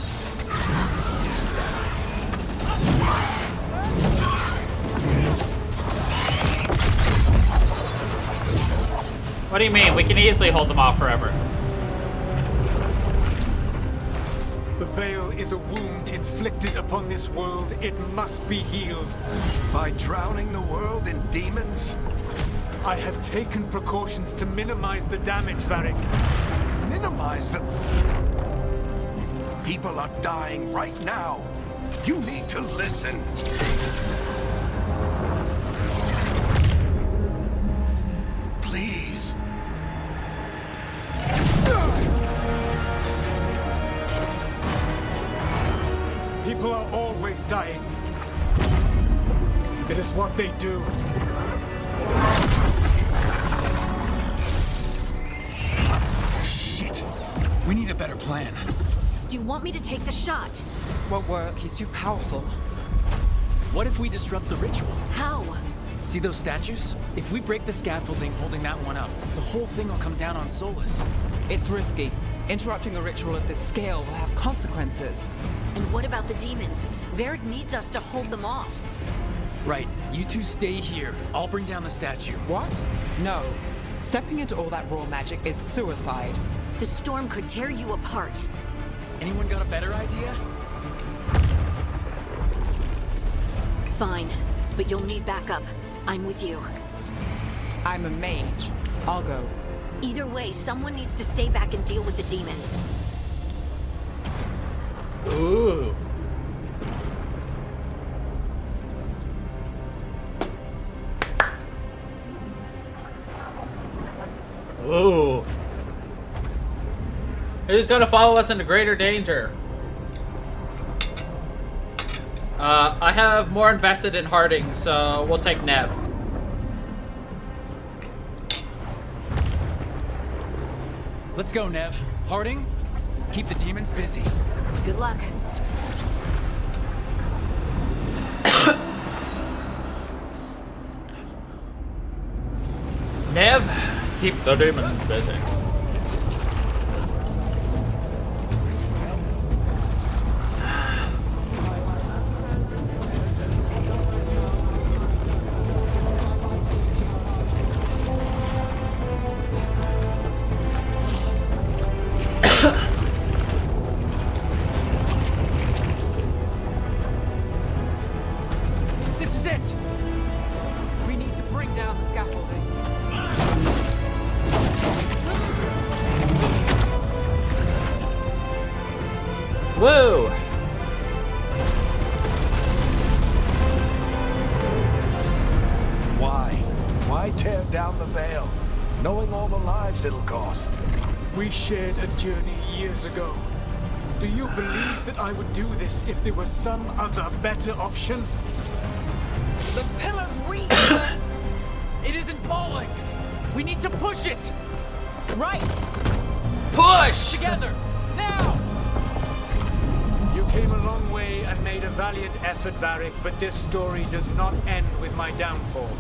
What do you mean? We can easily hold them off forever. The Veil is a wound inflicted upon this world. It must be healed. By drowning the world in demons? I have taken precautions to minimize the damage, Varric. Minimize the... People are dying right now. You need to listen. Please. People are always dying. It is what they do. Shit. We need a better plan. Do you want me to take the shot? Won't work. He's too powerful. What if we disrupt the ritual? How? See those statues? If we break the scaffolding holding that one up, the whole thing will come down on Solus. It's risky. Interrupting a ritual of this scale will have consequences. And what about the demons? Varric needs us to hold them off. Right. You two stay here. I'll bring down the statue. What? No. Stepping into all that raw magic is suicide. The storm could tear you apart. Anyone got a better idea? Fine, but you'll need backup. I'm with you. I'm a mage. I'll go. Either way, someone needs to stay back and deal with the demons. Ooh. Ooh. Who's gonna follow us into greater danger? I have more invested in Harding, so we'll take Nev. Let's go, Nev. Harding, keep the demons busy. Good luck. Nev, keep the demons busy. Taboo. Why? Why tear down the Veil, knowing all the lives it'll cost? We shared a journey years ago. Do you believe that I would do this if there was some other better option? The pillar's weak! It isn't falling! We need to push it! Right! Push! Together! Now! You came a long way and made a valiant effort, Varric, but this story does not end with my downfall.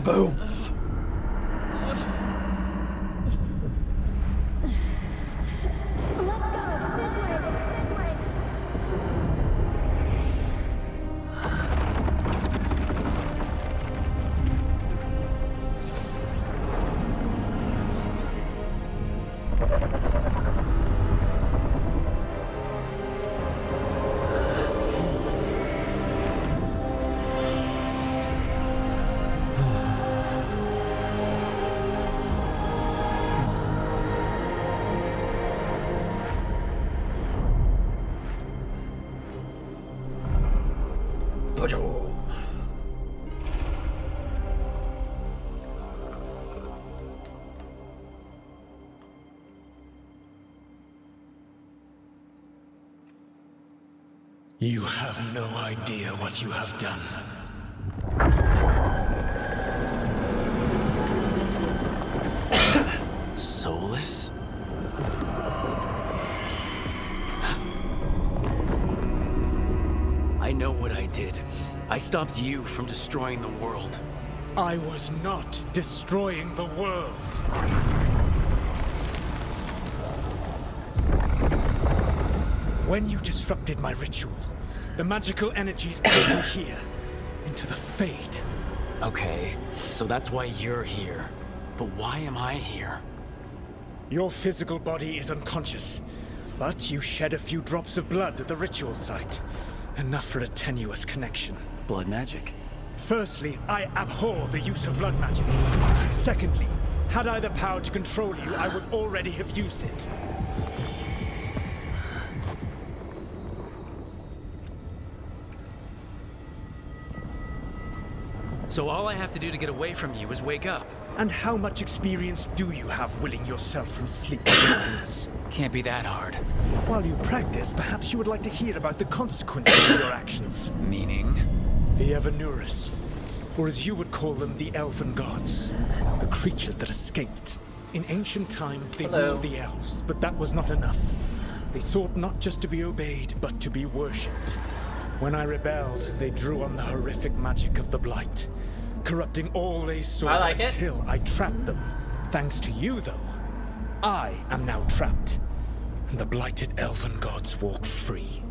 Boom. Let's go! This way! This way! You have no idea what you have done. Soulless? I know what I did. I stopped you from destroying the world. I was not destroying the world. When you disrupted my ritual, the magical energies pulled me here, into the Fade. Okay, so that's why you're here. But why am I here? Your physical body is unconscious, but you shed a few drops of blood at the ritual site. Enough for a tenuous connection. Blood magic? Firstly, I abhor the use of blood magic. Secondly, had I the power to control you, I would already have used it. So all I have to do to get away from you is wake up. And how much experience do you have willing yourself from sleep to wakefulness? Can't be that hard. While you practice, perhaps you would like to hear about the consequences of your actions. Meaning? The Evanurus, or as you would call them, the Elven Gods. The creatures that escaped. In ancient times, they ruled the elves, but that was not enough. They sought not just to be obeyed, but to be worshipped. When I rebelled, they drew on the horrific magic of the Blight, corrupting all they saw until I trapped them. Thanks to you, though, I am now trapped, and the blighted Elven Gods walk free.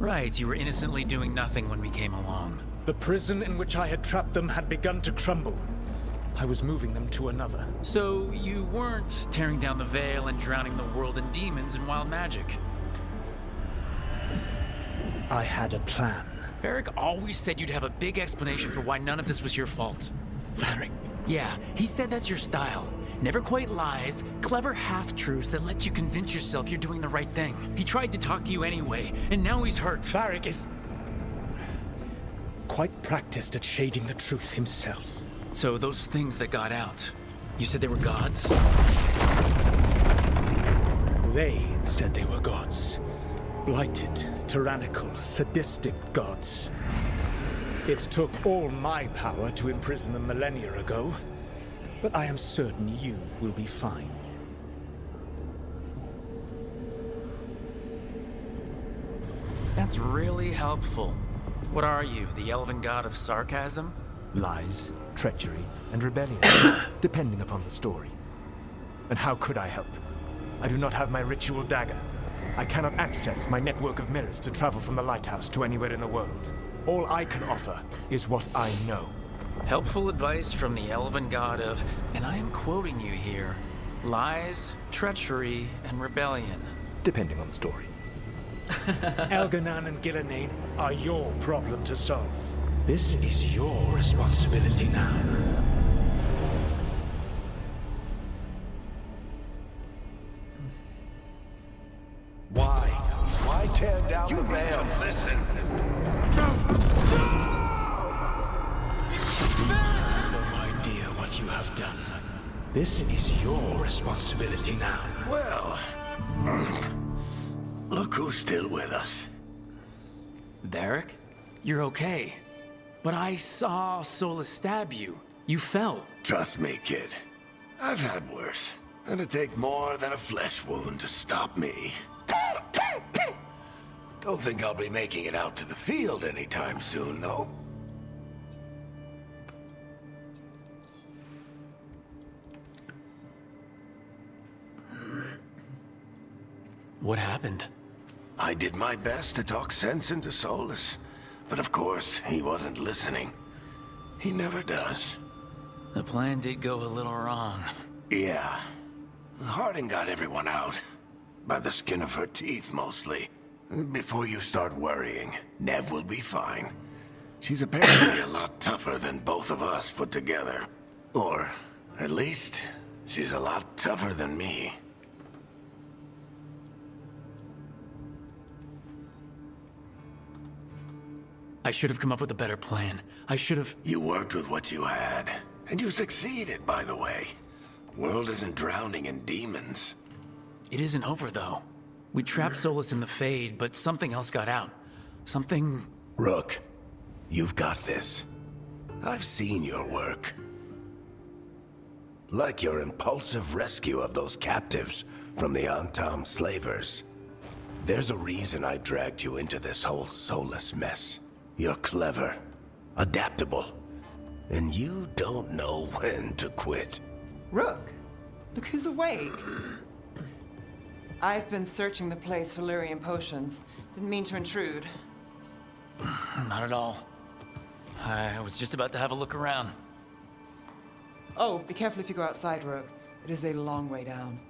Right, you were innocently doing nothing when we came along. The prison in which I had trapped them had begun to crumble. I was moving them to another. So you weren't tearing down the veil and drowning the world in demons and wild magic? I had a plan. Varric always said you'd have a big explanation for why none of this was your fault. Varric? Yeah, he said that's your style. Never quite lies, clever half-truths that let you convince yourself you're doing the right thing. He tried to talk to you anyway, and now he's hurt. Varric is quite practiced at shading the truth himself. So those things that got out, you said they were gods? They said they were gods. Blighted, tyrannical, sadistic gods. It took all my power to imprison them millennia ago, but I am certain you will be fine. That's really helpful. What are you, the elven god of sarcasm? Lies, treachery, and rebellion, depending upon the story. And how could I help? I do not have my ritual dagger. I cannot access my network of mirrors to travel from the lighthouse to anywhere in the world. All I can offer is what I know. Helpful advice from the elven god of, and I am quoting you here, lies, treachery, and rebellion. Depending on the story. Elganan and Gillenane are your problem to solve. This is your responsibility now. Why tear down the veil? Listen. You have no idea what you have done. This is your responsibility now. Well, look who's still with us. Varric? You're okay. But I saw Solus stab you. You fell. Trust me, kid. I've had worse. It'd take more than a flesh wound to stop me. Don't think I'll be making it out to the field anytime soon, though. What happened? I did my best to talk sense into Solus, but of course, he wasn't listening. He never does. The plan did go a little wrong. Yeah. Harding got everyone out. By the skin of her teeth, mostly. Before you start worrying, Nev will be fine. She's apparently a lot tougher than both of us put together. Or, at least, she's a lot tougher than me. I should have come up with a better plan. I should have... You worked with what you had. And you succeeded, by the way. World isn't drowning in demons. It isn't over, though. We trapped Solus in the Fade, but something else got out. Something... Rook, you've got this. I've seen your work. Like your impulsive rescue of those captives from the Antam slavers. There's a reason I dragged you into this whole Solus mess. You're clever, adaptable, and you don't know when to quit. Rook, look who's awake. I've been searching the place for Lyrian potions. Didn't mean to intrude. Not at all. I was just about to have a look around. Oh, be careful if you go outside, Rook. It is a long way down.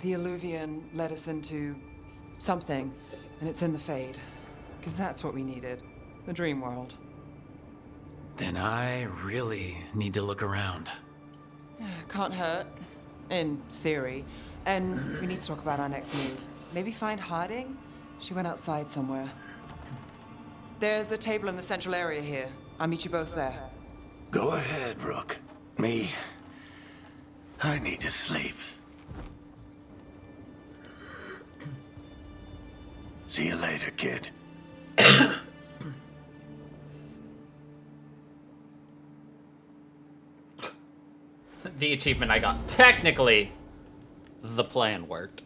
The Alluvian led us into something, and it's in the Fade. Because that's what we needed. The dream world. Then I really need to look around. Can't hurt. In theory. And we need to talk about our next move. Maybe find Harding? She went outside somewhere. There's a table in the central area here. I'll meet you both there. Go ahead, Rook. Me, I need to sleep. See you later, kid. The achievement I got. Technically, the plan worked.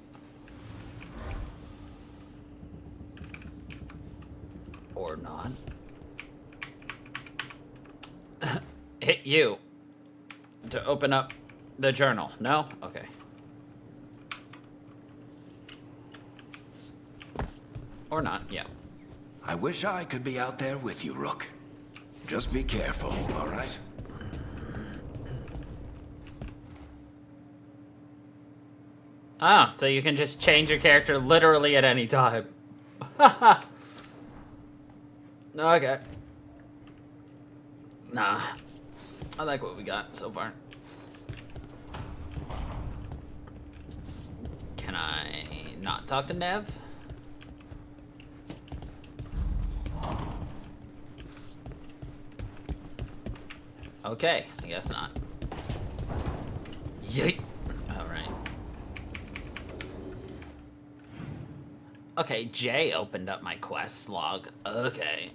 Or not. Hit you to open up the journal. No? Okay. Or not, yeah. I wish I could be out there with you, Rook. Just be careful, all right? Oh, so you can just change your character literally at any time. Okay. Nah. I like what we got so far. Can I not talk to Nev? Okay, I guess not. Yeet. Alright. Okay, Jay opened up my quest log. Okay.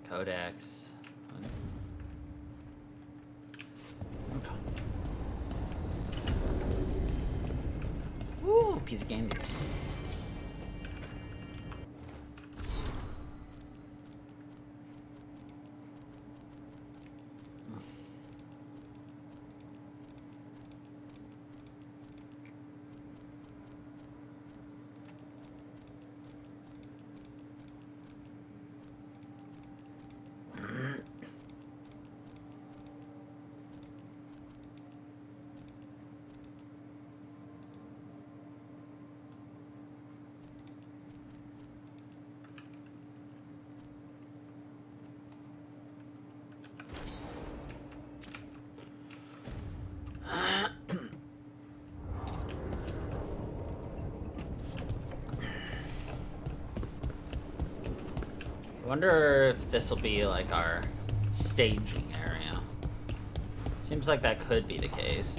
Codex. Okay. Ooh, piece of candy. Wonder if this will be like our staging area. Seems like that could be the case.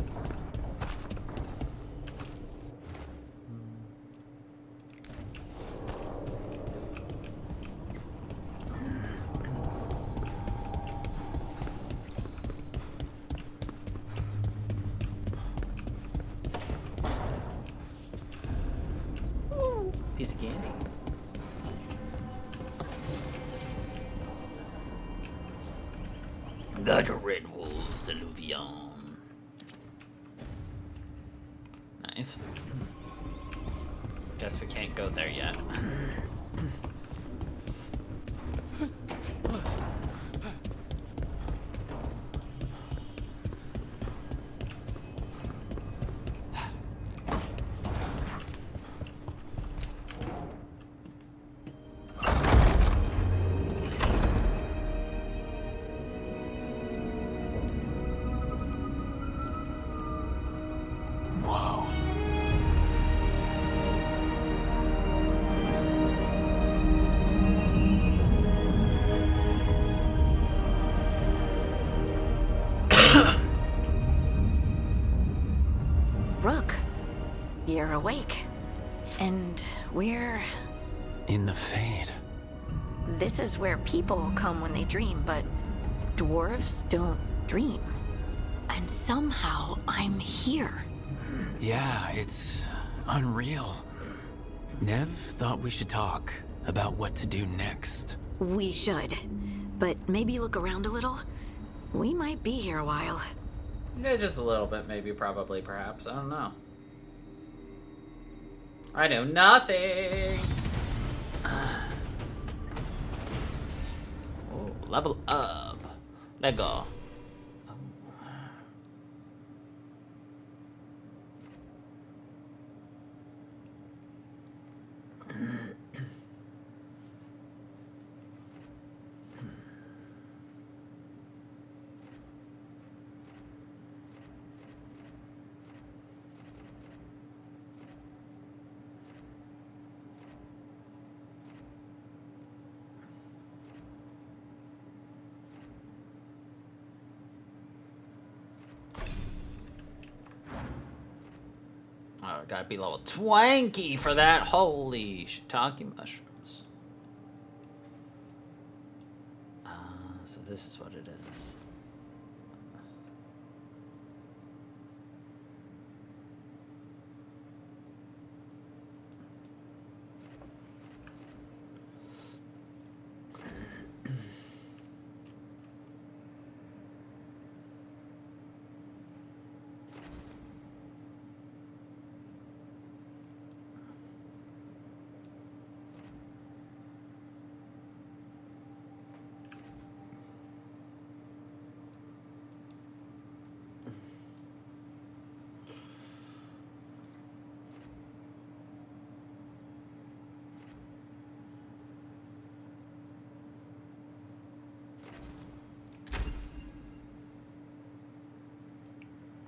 Ooh, piece of candy. The Red Wolves Alluvion. Nice. Guess we can't go there yet. Rook, you're awake. And we're... In the Fade. This is where people come when they dream, but dwarves don't dream. And somehow I'm here. Yeah, it's unreal. Nev thought we should talk about what to do next. We should. But maybe look around a little. We might be here a while. Yeah, just a little bit, maybe, probably, perhaps. I don't know. I know nothing. Oh, level up. Let go. Oh, gotta be level 20 for that. Holy shiitake mushrooms. So this is what it is.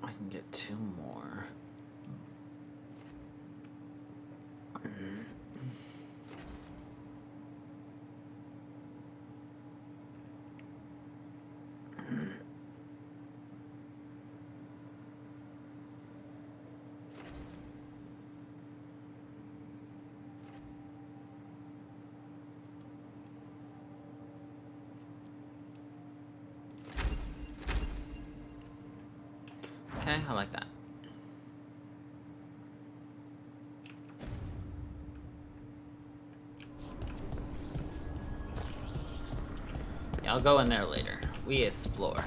I can get 2 more. Okay, I like that. Yeah, I'll go in there later. We explore.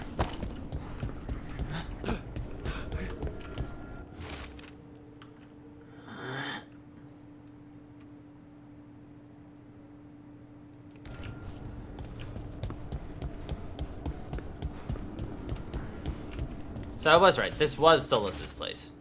So I was right. This was Solus's place.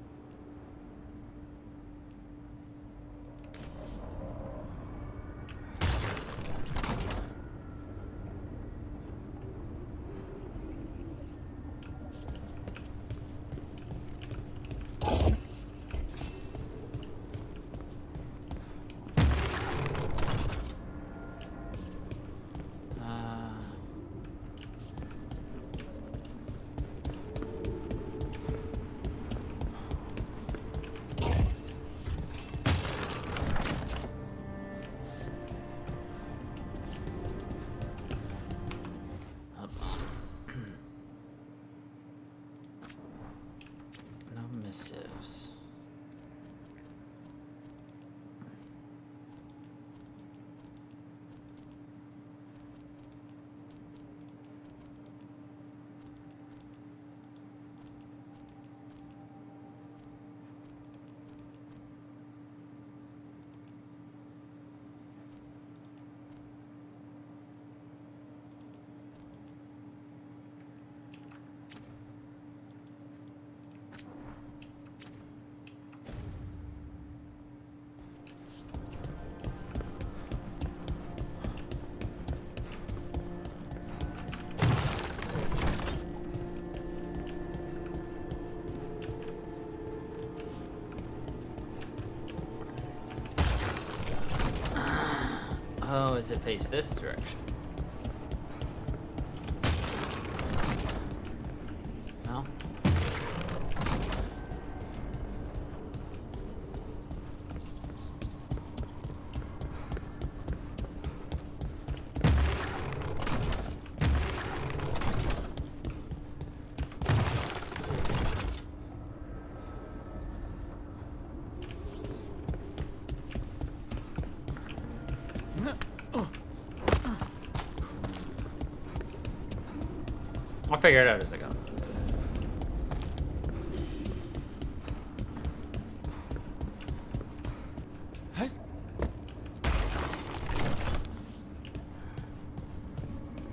Missives. Oh, is it face this direction? No? I'll figure it out as I go.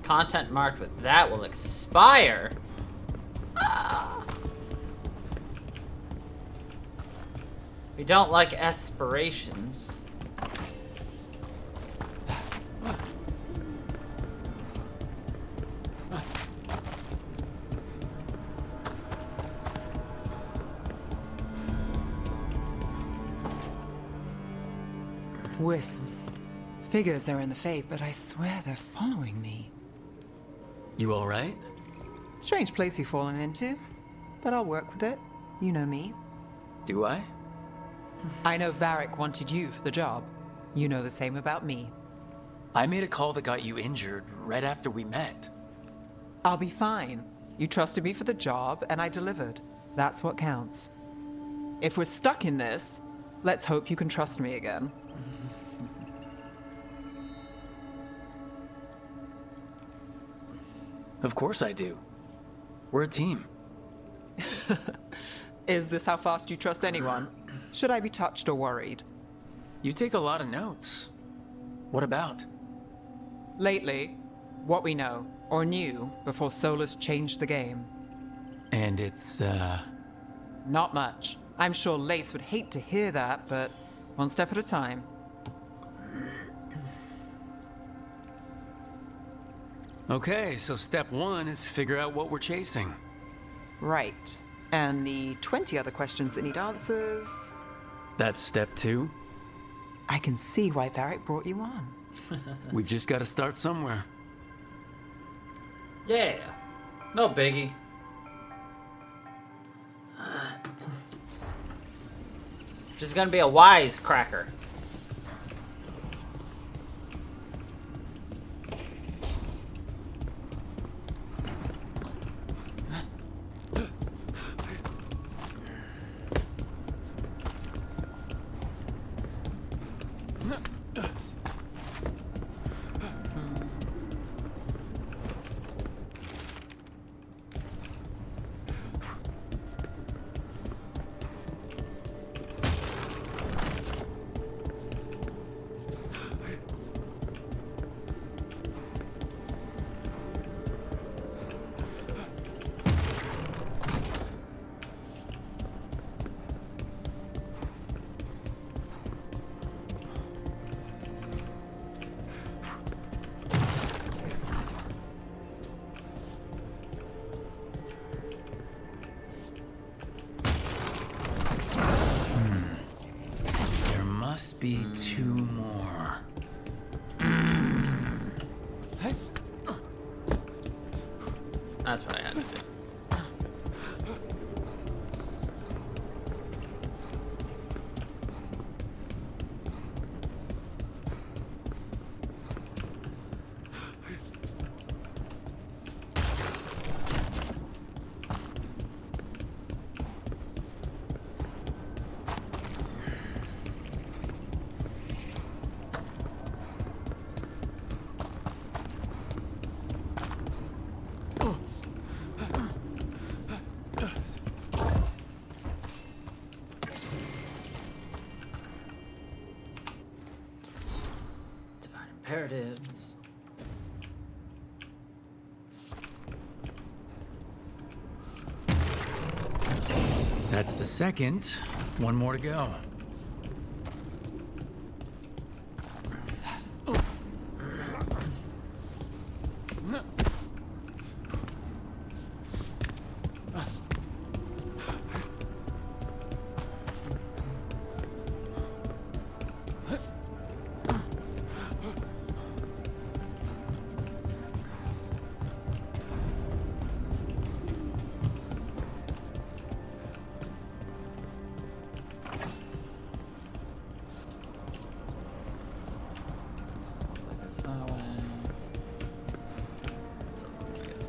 Content marked with that will expire. Ah. We don't like aspirations. Wisps. Figures they're in the Fate, but I swear they're following me. You all right? Strange place you've fallen into, but I'll work with it. You know me. Do I? I know Varric wanted you for the job. You know the same about me. I made a call that got you injured right after we met. I'll be fine. You trusted me for the job, and I delivered. That's what counts. If we're stuck in this, let's hope you can trust me again. Of course I do. We're a team. Is this how fast you trust anyone? Should I be touched or worried? You take a lot of notes. What about? Lately, what we know, or knew, before Solus changed the game. And it's, Not much. I'm sure Lace would hate to hear that, but one step at a time. Okay, so step one is figure out what we're chasing. Right. And the 20 other questions that need answers. That's step 2. I can see why Varric brought you on. We've just got to start somewhere. Yeah. No biggie. Just gonna be a wisecracker. Must be 2 more. That's what I had to do. Imperatives. That's the second. 1 more to go.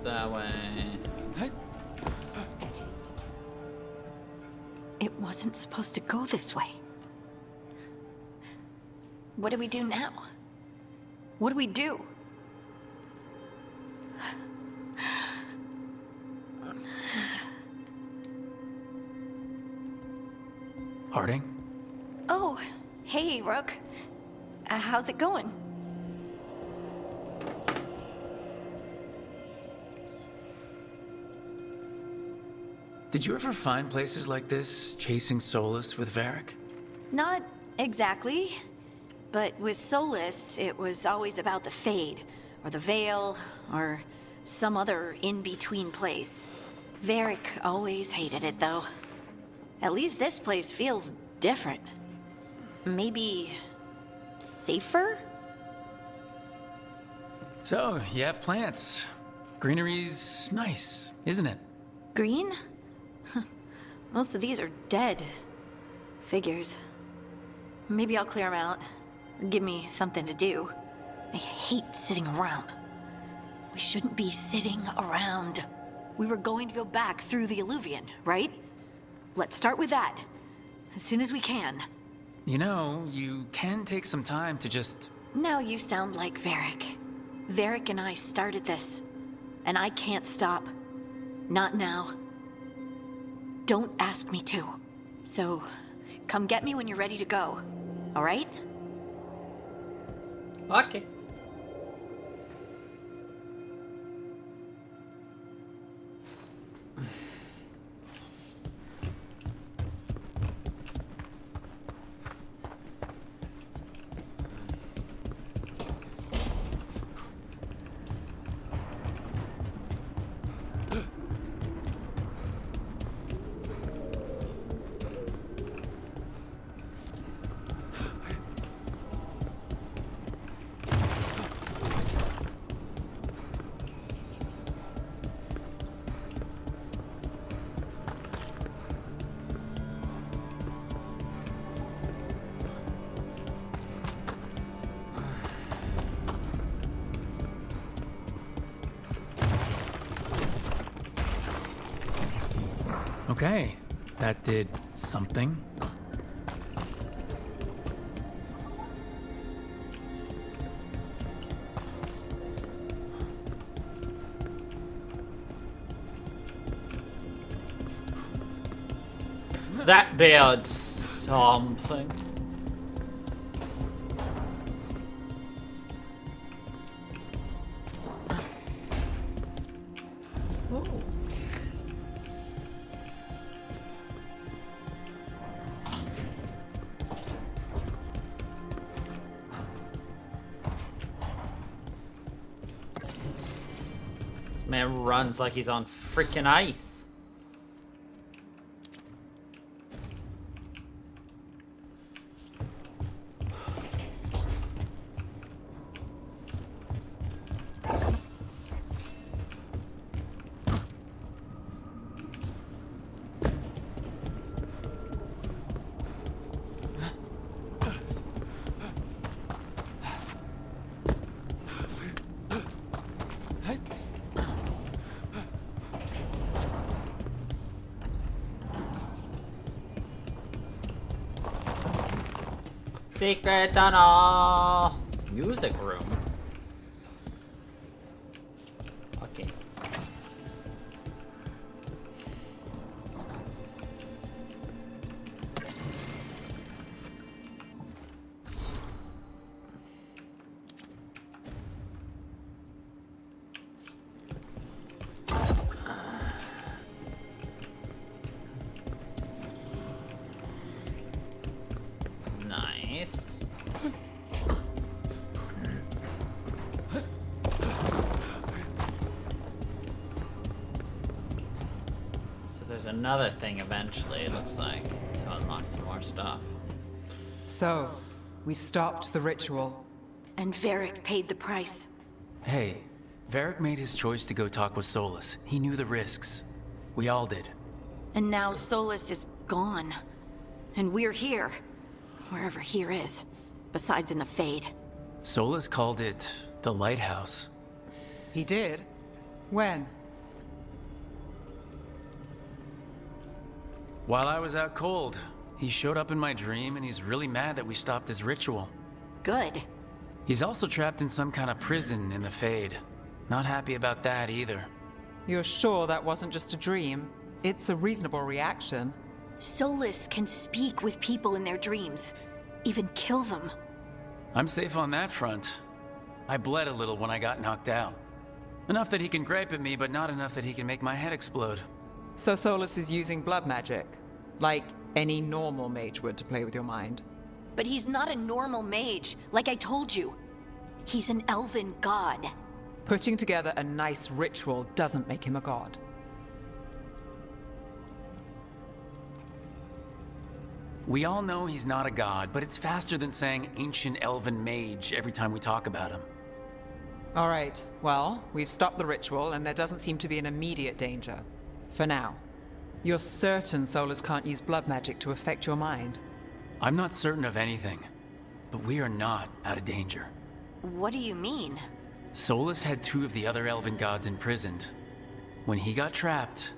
That way. It wasn't supposed to go this way. What do we do now? What do we do? Harding? Oh, hey, Rook. How's it going? Did you ever find places like this, chasing Solus with Varric? Not exactly. But with Solus, it was always about the Fade, or the Veil, or some other in-between place. Varric always hated it, though. At least this place feels different. Maybe safer? So, you have plants. Greenery's nice, isn't it? Green? Most of these are dead. Figures. Maybe I'll clear them out. Give me something to do. I hate sitting around. We shouldn't be sitting around. We were going to go back through the Illuvian, right? Let's start with that. As soon as we can. You know, you can take some time to just... Now you sound like Varric. Varric and I started this. And I can't stop. Not now. Don't ask me to. So, come get me when you're ready to go. All right? Okay. Okay, that did something. That did something. Man runs like he's on freaking ice. Secret tunnel! Music room. Okay. Nice. So there's another thing eventually, it looks like, to unlock some more stuff. So, we stopped the ritual. And Varric paid the price. Hey, Varric made his choice to go talk with Solus. He knew the risks. We all did. And now Solus is gone. And we're here. Wherever here is. Besides in the Fade. Solus called it the Lighthouse. He did? When? While I was out cold, he showed up in my dream and he's really mad that we stopped his ritual. Good. He's also trapped in some kind of prison in the Fade. Not happy about that either. You're sure that wasn't just a dream? It's a reasonable reaction. Solus can speak with people in their dreams. Even kill them. I'm safe on that front. I bled a little when I got knocked out. Enough that he can gripe at me, but not enough that he can make my head explode. So Solus is using blood magic? Like any normal mage would to play with your mind? But he's not a normal mage, like I told you. He's an elven god. Putting together a nice ritual doesn't make him a god. We all know he's not a god, but it's faster than saying ancient elven mage every time we talk about him. All right, well, we've stopped the ritual and there doesn't seem to be an immediate danger. For now. You're certain Solus can't use blood magic to affect your mind? I'm not certain of anything, but we are not out of danger. What do you mean? Solus had 2 of the other elven gods imprisoned. When he got trapped,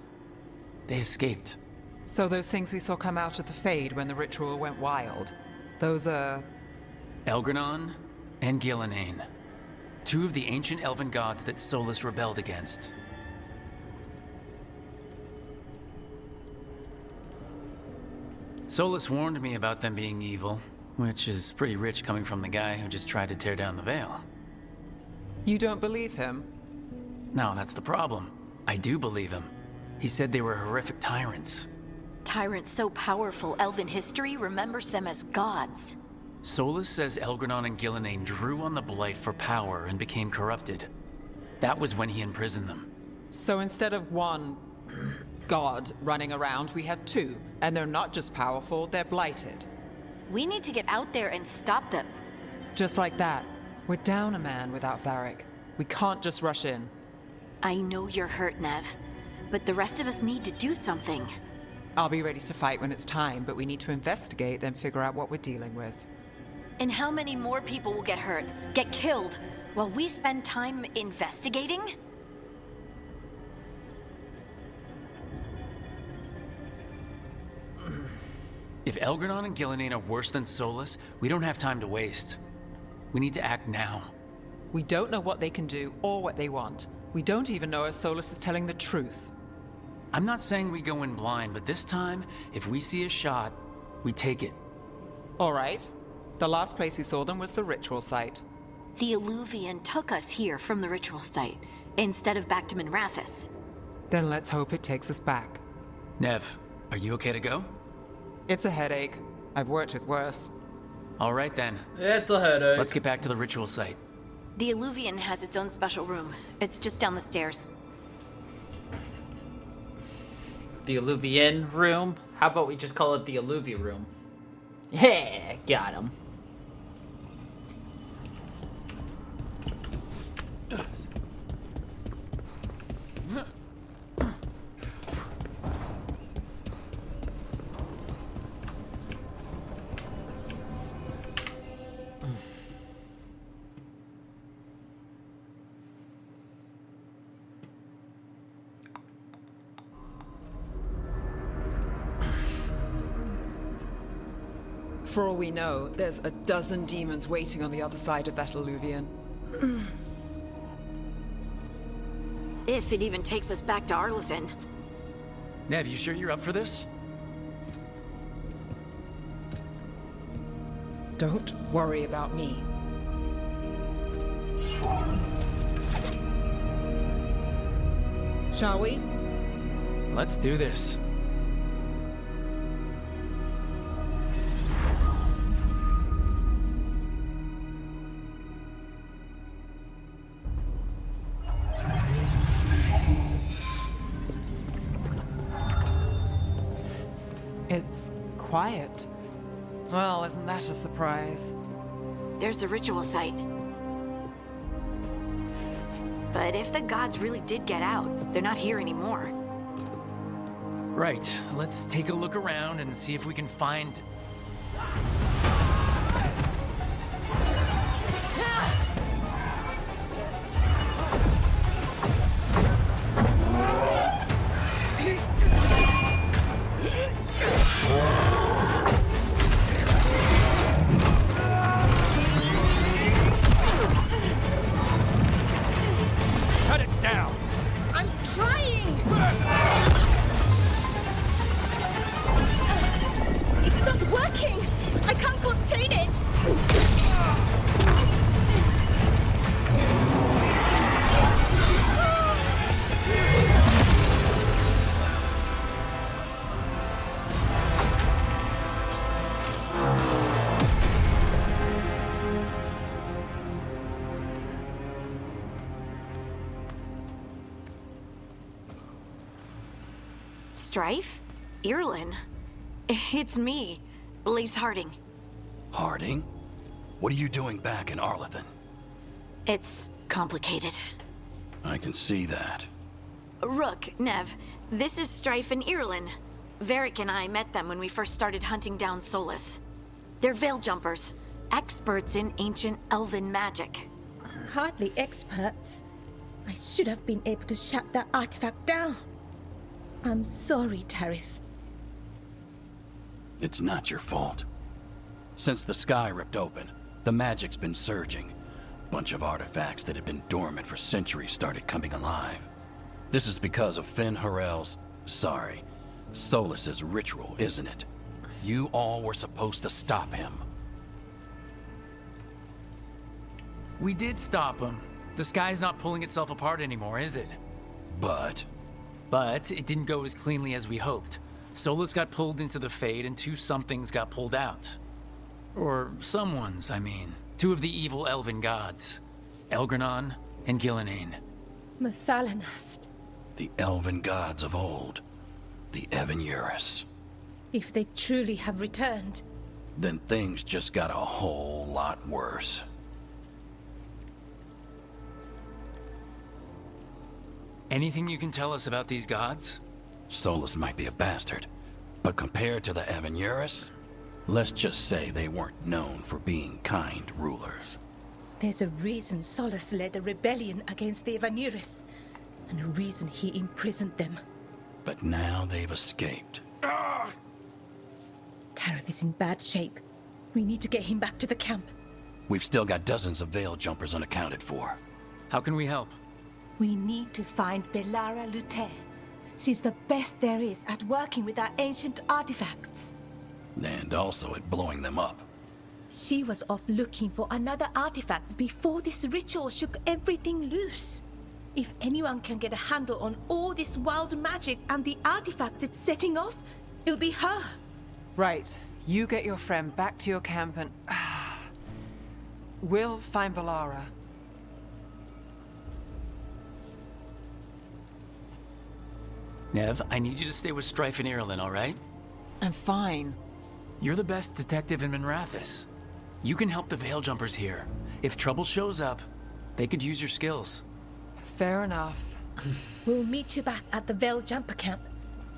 they escaped. So those things we saw come out of the Fade when the ritual went wild, those are... Elgranon and Gillenane. 2 of the ancient elven gods that Solus rebelled against. Solus warned me about them being evil, which is pretty rich coming from the guy who just tried to tear down the veil. You don't believe him? No, that's the problem. I do believe him. He said they were horrific tyrants. Tyrants so powerful, elven history remembers them as gods. Solus says Elgranon and Gillenane drew on the Blight for power and became corrupted. That was when he imprisoned them. So instead of one god running around, we have 2. And they're not just powerful, they're blighted. We need to get out there and stop them. Just like that. We're down a man without Varric. We can't just rush in. I know you're hurt, Nev. But the rest of us need to do something. I'll be ready to fight when it's time, but we need to investigate, then figure out what we're dealing with. And how many more people will get hurt, get killed, while we spend time investigating? If Elgranon and Gillenane are worse than Solus, we don't have time to waste. We need to act now. We don't know what they can do or what they want. We don't even know if Solus is telling the truth. I'm not saying we go in blind, but this time, if we see a shot, we take it. All right. The last place we saw them was the ritual site. The Illuvian took us here from the ritual site, instead of back to Minrathous. Then let's hope it takes us back. Nev, are you okay to go? It's a headache. I've worked with worse. All right then. It's a headache. Let's get back to the ritual site. The Illuvian has its own special room. It's just down the stairs. The Illuvian room? How about we just call it the Illuvia room? Yeah, got him. For all we know, there's a dozen demons waiting on the other side of that Illuvian. If it even takes us back to Arlithin. Nev, you sure you're up for this? Don't worry about me. Shall we? Let's do this. It's quiet. Well, isn't that a surprise? There's the ritual site. But if the gods really did get out, they're not here anymore. Right, let's take a look around and see if we can find... Cut it down! I'm trying! It's not working! I can't contain it! Strife? Irlin? It's me, Lace Harding. Harding? What are you doing back in Arlithin? It's complicated. I can see that. Rook, Nev, this is Strife and Irlin. Varric and I met them when we first started hunting down Solus. They're veil jumpers, experts in ancient elven magic. Hardly experts. I should have been able to shut that artifact down. I'm sorry, Tarith. It's not your fault. Since the sky ripped open, the magic's been surging. Bunch of artifacts that had been dormant for centuries started coming alive. This is because of Finn Harel's... Solus's ritual, isn't it? You all were supposed to stop him. We did stop him. The sky's not pulling itself apart anymore, is it? But it didn't go as cleanly as we hoped. Solus got pulled into the Fade and two somethings got pulled out. Or someone's, I mean. Two of the evil elven gods. Elgranon and Gillenane. Mathalanast. the elven gods of old, the Evan-Eurus. If they truly have returned, Then things just got a whole lot worse. Anything you can tell us about these gods? Solus might be a bastard, but compared to the Evan-Eurus, let's just say they weren't known for being kind rulers. there's a reason Solus led a rebellion against the Evan-Eurus, and a reason he imprisoned them. But now they've escaped. Harith is in bad shape. We need to get him back to the camp. We've still got dozens of Veil jumpers unaccounted for. How can we help? We need to find Belara Lute. She's the best there is at working with our ancient artifacts. And also at blowing them up. She was off looking for another artifact before this ritual shook everything loose. If anyone can get a handle on all this wild magic and the artifacts it's setting off, it'll be her. Right. You get your friend back to your camp and... we'll find Belara. Nev, I need you to stay with Strife and Irulan, all right? I'm fine. You're the best detective in Minrathous. You can help the Veil Jumpers here. If trouble shows up, they could use your skills. Fair enough. We'll meet you back at the Veil Jumper camp.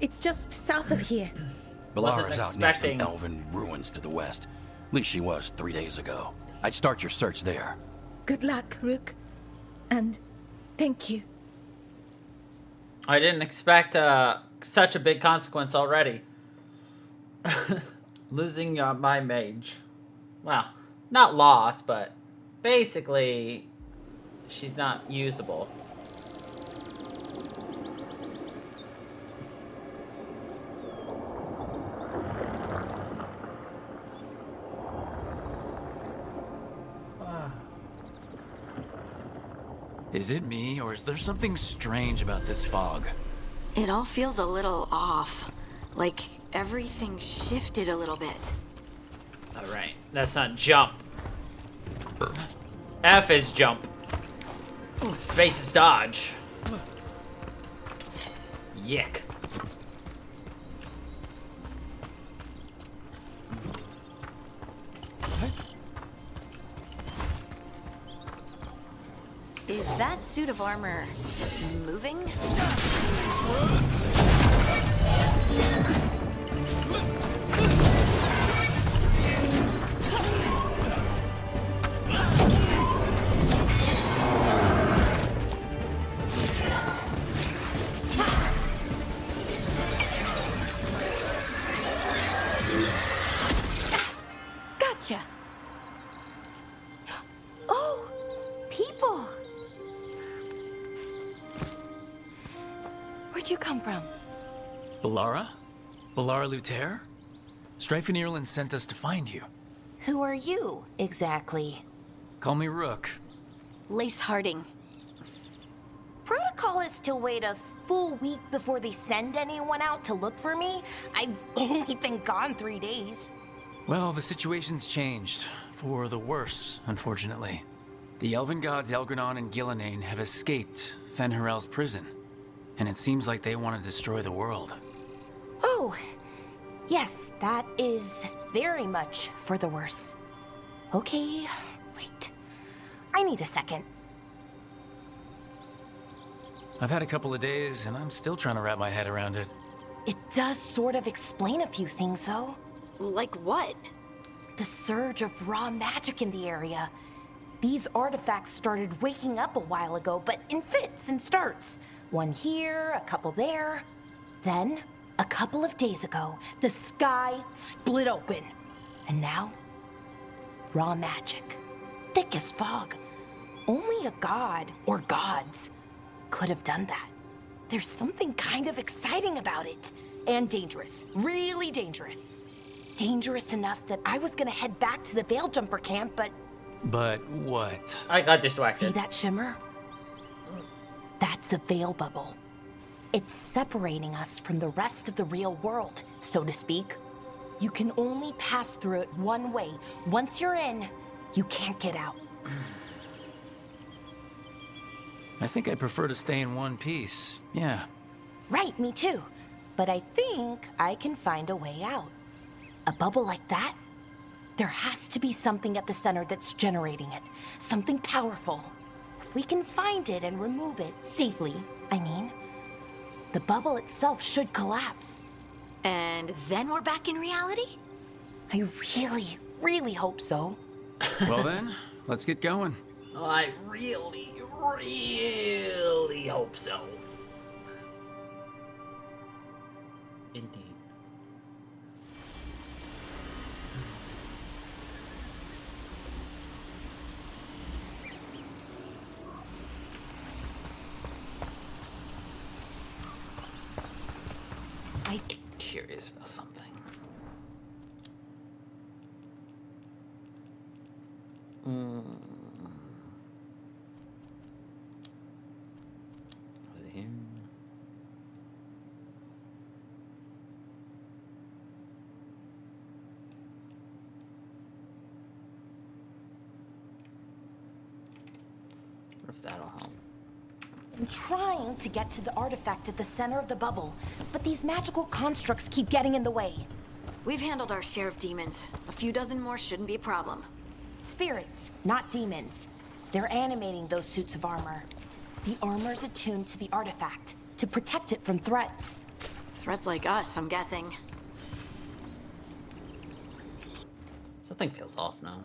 It's just south of here. Belara's out near some elven ruins to the west. At least she was 3 days ago. I'd start your search there. Good luck, Rook. And thank you. I didn't expect such a big consequence already. Losing my mage. Well, not lost, but basically she's not usable. Is it me, or is there something strange about this fog? It all feels a little off. Like everything shifted a little bit. Alright, that's not jump. F is jump. Space is dodge. Yick. Is that suit of armor moving? Gotcha. Oh, people. Where'd you come from? Belara? Belara Luther? Strife and Irulan sent us to find you. Who are you, exactly? Call me Rook. Lace Harding. Protocol is to wait a full week before they send anyone out to look for me. I've only been gone 3 days. Well, the situation's changed. For the worse, unfortunately. The Elven gods Elgranon and Gillenane have escaped Fen'Harel's prison. And it seems like they want to destroy the world. Oh, yes, that is very much for the worse. Okay, wait. I need a second. I've had a couple of days, and I'm still trying to wrap my head around it. It does sort of explain a few things, though. Like what? The surge of raw magic in the area. These artifacts started waking up a while ago, but in fits and starts. One here, a couple there. Then, a couple of days ago, the sky split open. And now, raw magic. Thick as fog. Only a god, or gods, could have done that. There's something kind of exciting about it. And dangerous. Really dangerous. Dangerous enough that I was gonna head back to the Veil Jumper camp, but... But what? I got distracted. See that shimmer? That's a veil bubble. It's separating us from the rest of the real world, so to speak. You can only pass through it one way. Once you're in, you can't get out. I think I'd prefer to stay in one piece. Yeah. Right, me too. But I think I can find a way out. A bubble like that? There has to be something at the center that's generating it. Something powerful. If we can find it and remove it, safely, I mean, the bubble itself should collapse. And then we're back in reality? I really, really hope so. Well then, let's get going. I really, really hope so. Indeed. curious about something. Was it here? What if that'll help? I'm trying to get to the artifact at the center of the bubble, but these magical constructs keep getting in the way. We've handled our share of demons. A few dozen more shouldn't be a problem. Spirits, not demons. They're animating those suits of armor. The armor's attuned to the artifact to protect it from threats. Threats like us, I'm guessing. Something feels off now.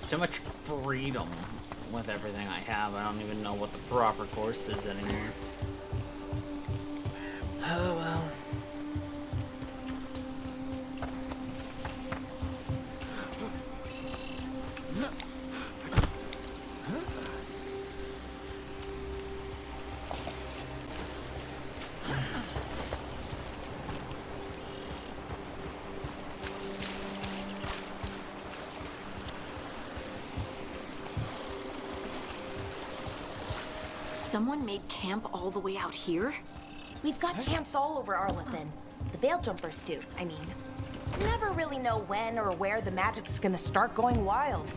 Too much freedom with everything I have. I don't even know what the proper course is anymore. Oh well. Someone made camp all the way out here? We've got camps all over Arlethan. The Veil Jumpers do, I mean. Never really know when or where the magic's gonna start going wild.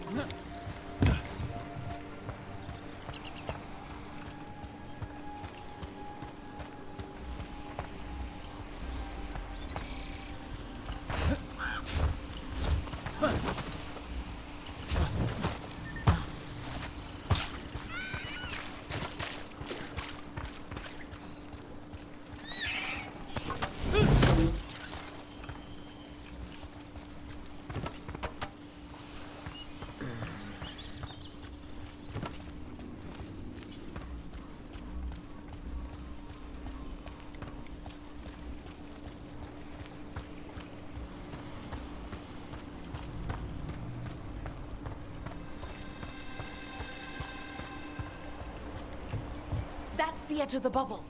That's the edge of the bubble.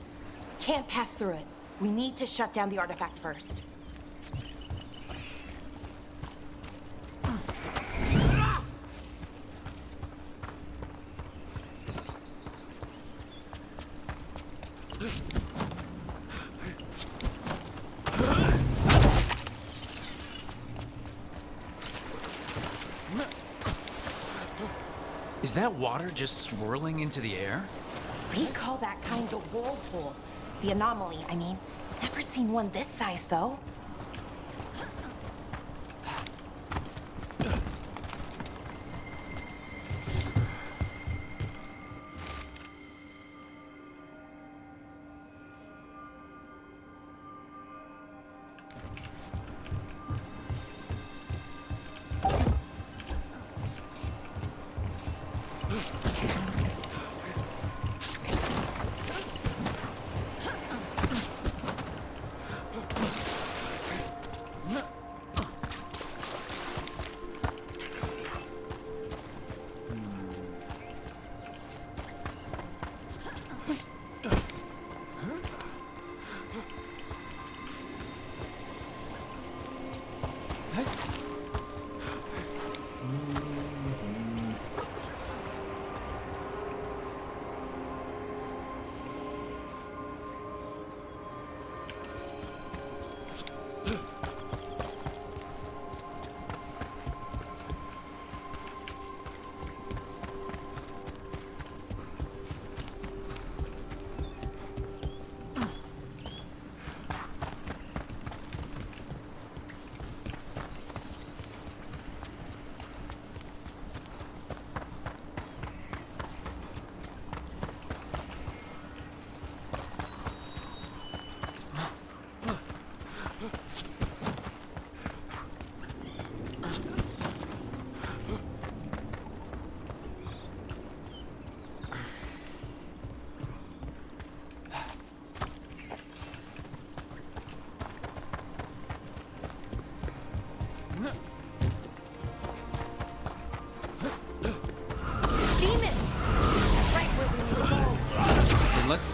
Can't pass through it. We need to shut down the artifact first. Is that water just swirling into the air? We call that kind of whirlpool. The anomaly, I mean. Never seen one this size, though.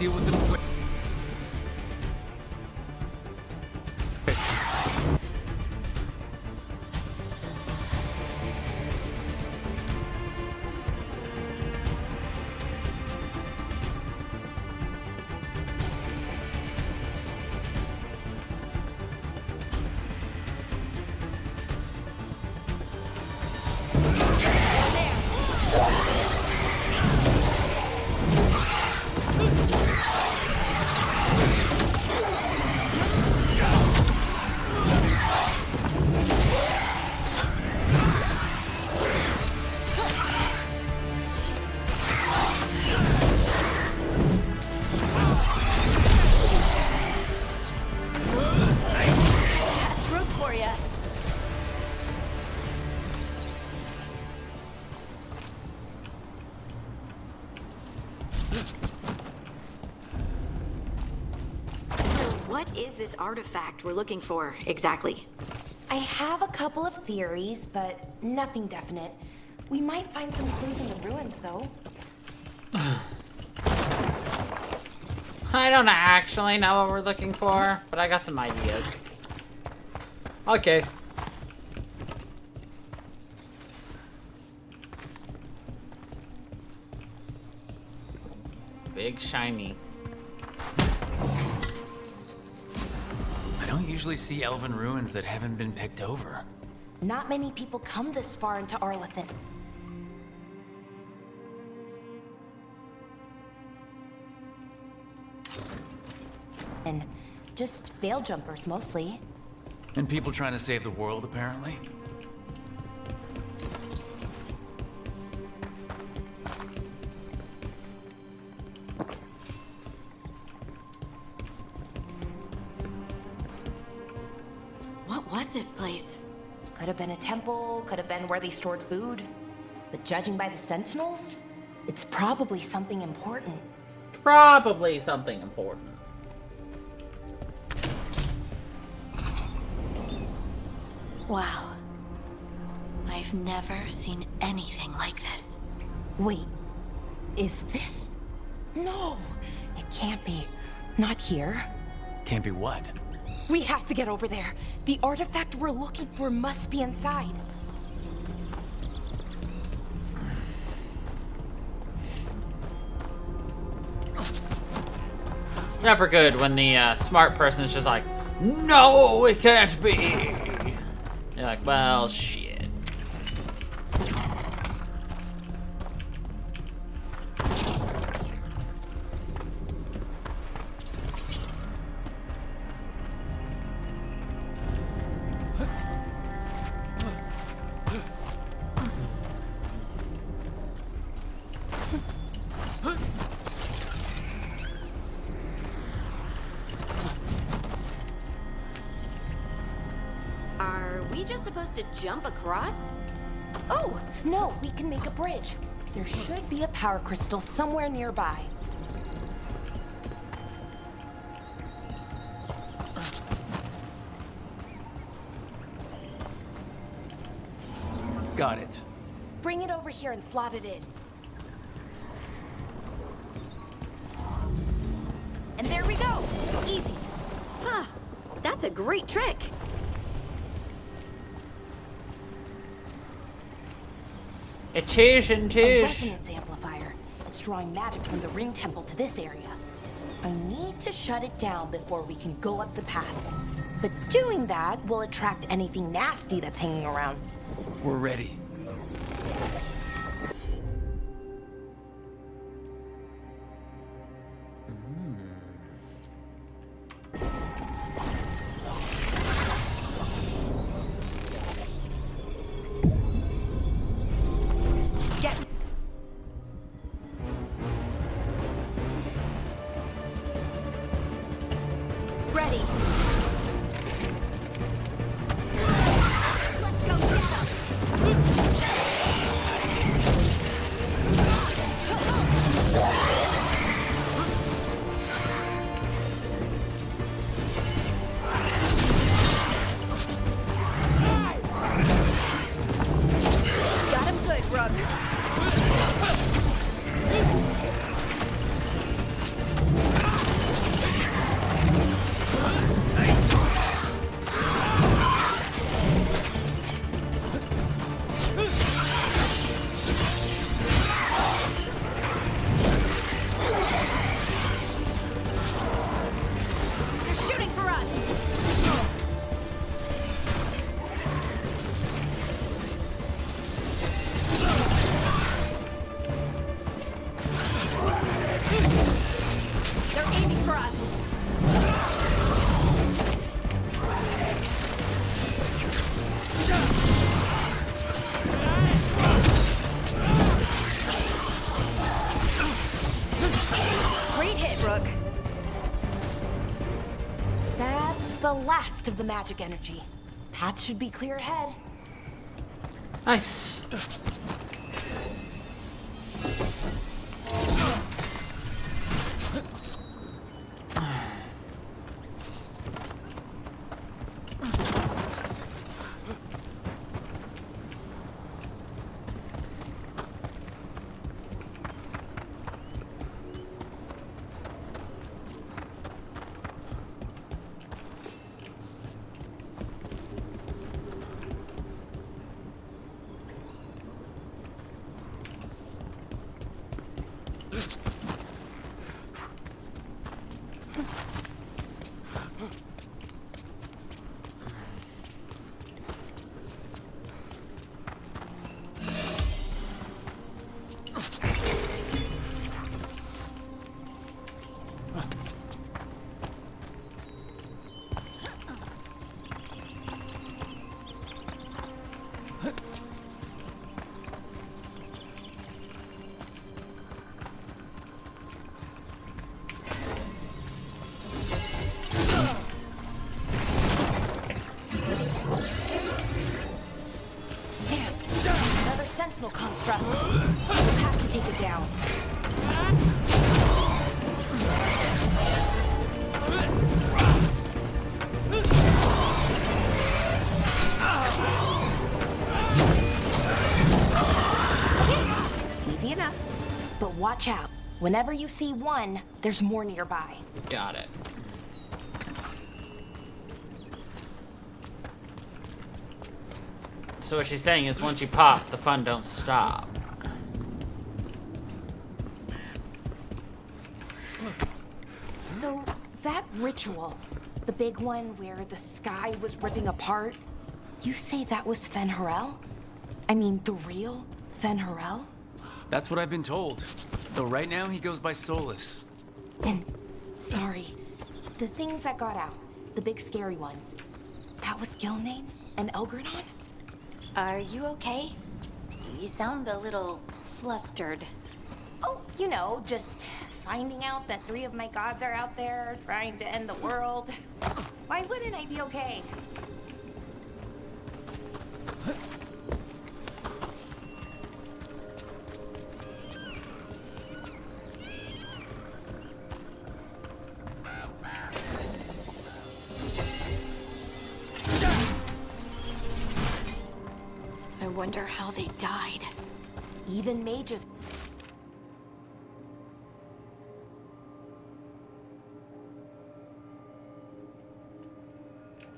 deal with them. What is this artifact we're looking for, exactly? I have a couple of theories, but nothing definite. We might find some clues in the ruins, though. I don't actually know what we're looking for, but I got some ideas. Okay. Big shiny. I don't usually see elven ruins that haven't been picked over. Not many people come this far into Arlathan. And just veil jumpers, mostly. And people trying to save the world, apparently. What was this place? Could have been a temple, could have been where they stored food. But judging by the sentinels, it's probably something important. Probably something important. Wow. I've never seen anything like this. Wait, is this? No, it can't be. Not here. Can't be what? We have to get over there. The artifact we're looking for must be inside. It's never good when the smart person is just like, no, it can't be. You're like, well, shit. To jump across? Oh, no, we can make a bridge. There should be a power crystal somewhere nearby. Got it. Bring it over here and slot it in. And there we go. Easy. Huh. That's a great trick. A cheese and A cheese. resonance amplifier. It's drawing magic from the ring temple to this area. I need to shut it down before we can go up the path. But doing that will attract anything nasty that's hanging around. We're ready. Let's go get 'em. rest of the magic energy. Path should be clear ahead. Nice. Sentinel construct. We'll have to take it down. Easy enough. But watch out. Whenever you see one, there's more nearby. Got it. So what she's saying is once you pop, the fun don't stop. So that ritual, the big one where the sky was ripping apart, you say that was Fen'Harel? I mean, the real Fen'Harel? That's what I've been told. Though right now he goes by Solus. And, sorry, the things that got out, the big scary ones, that was Gilnane and Elgranon? Are you okay? You sound a little flustered. Oh, you know, just finding out that 3 of my gods are out there trying to end the world. Why wouldn't I be okay? I wonder how they died. Even mages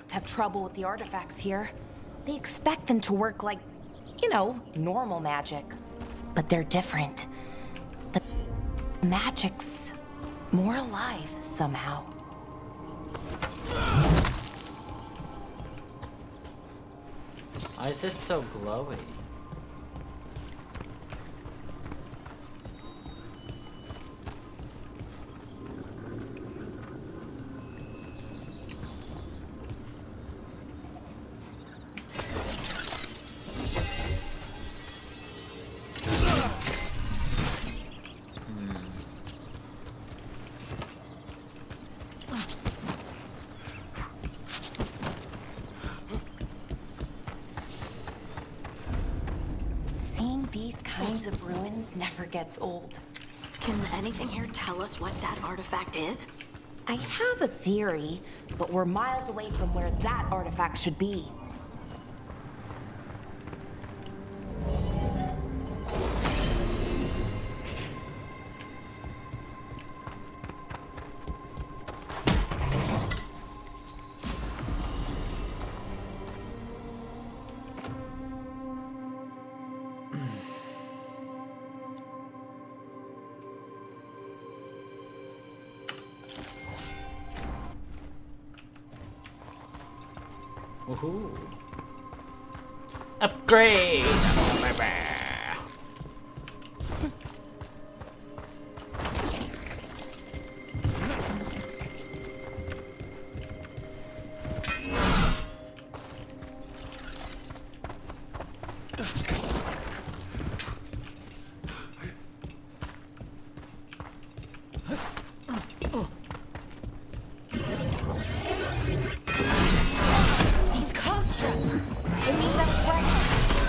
have trouble with the artifacts here. They expect them to work like, you know, normal magic. But they're different. The magic's more alive somehow. Why is this so glowy? These kinds of ruins never gets old. Can anything here tell us what that artifact is? I have a theory, but we're miles away from where that artifact should be. Woohoo. Upgrade!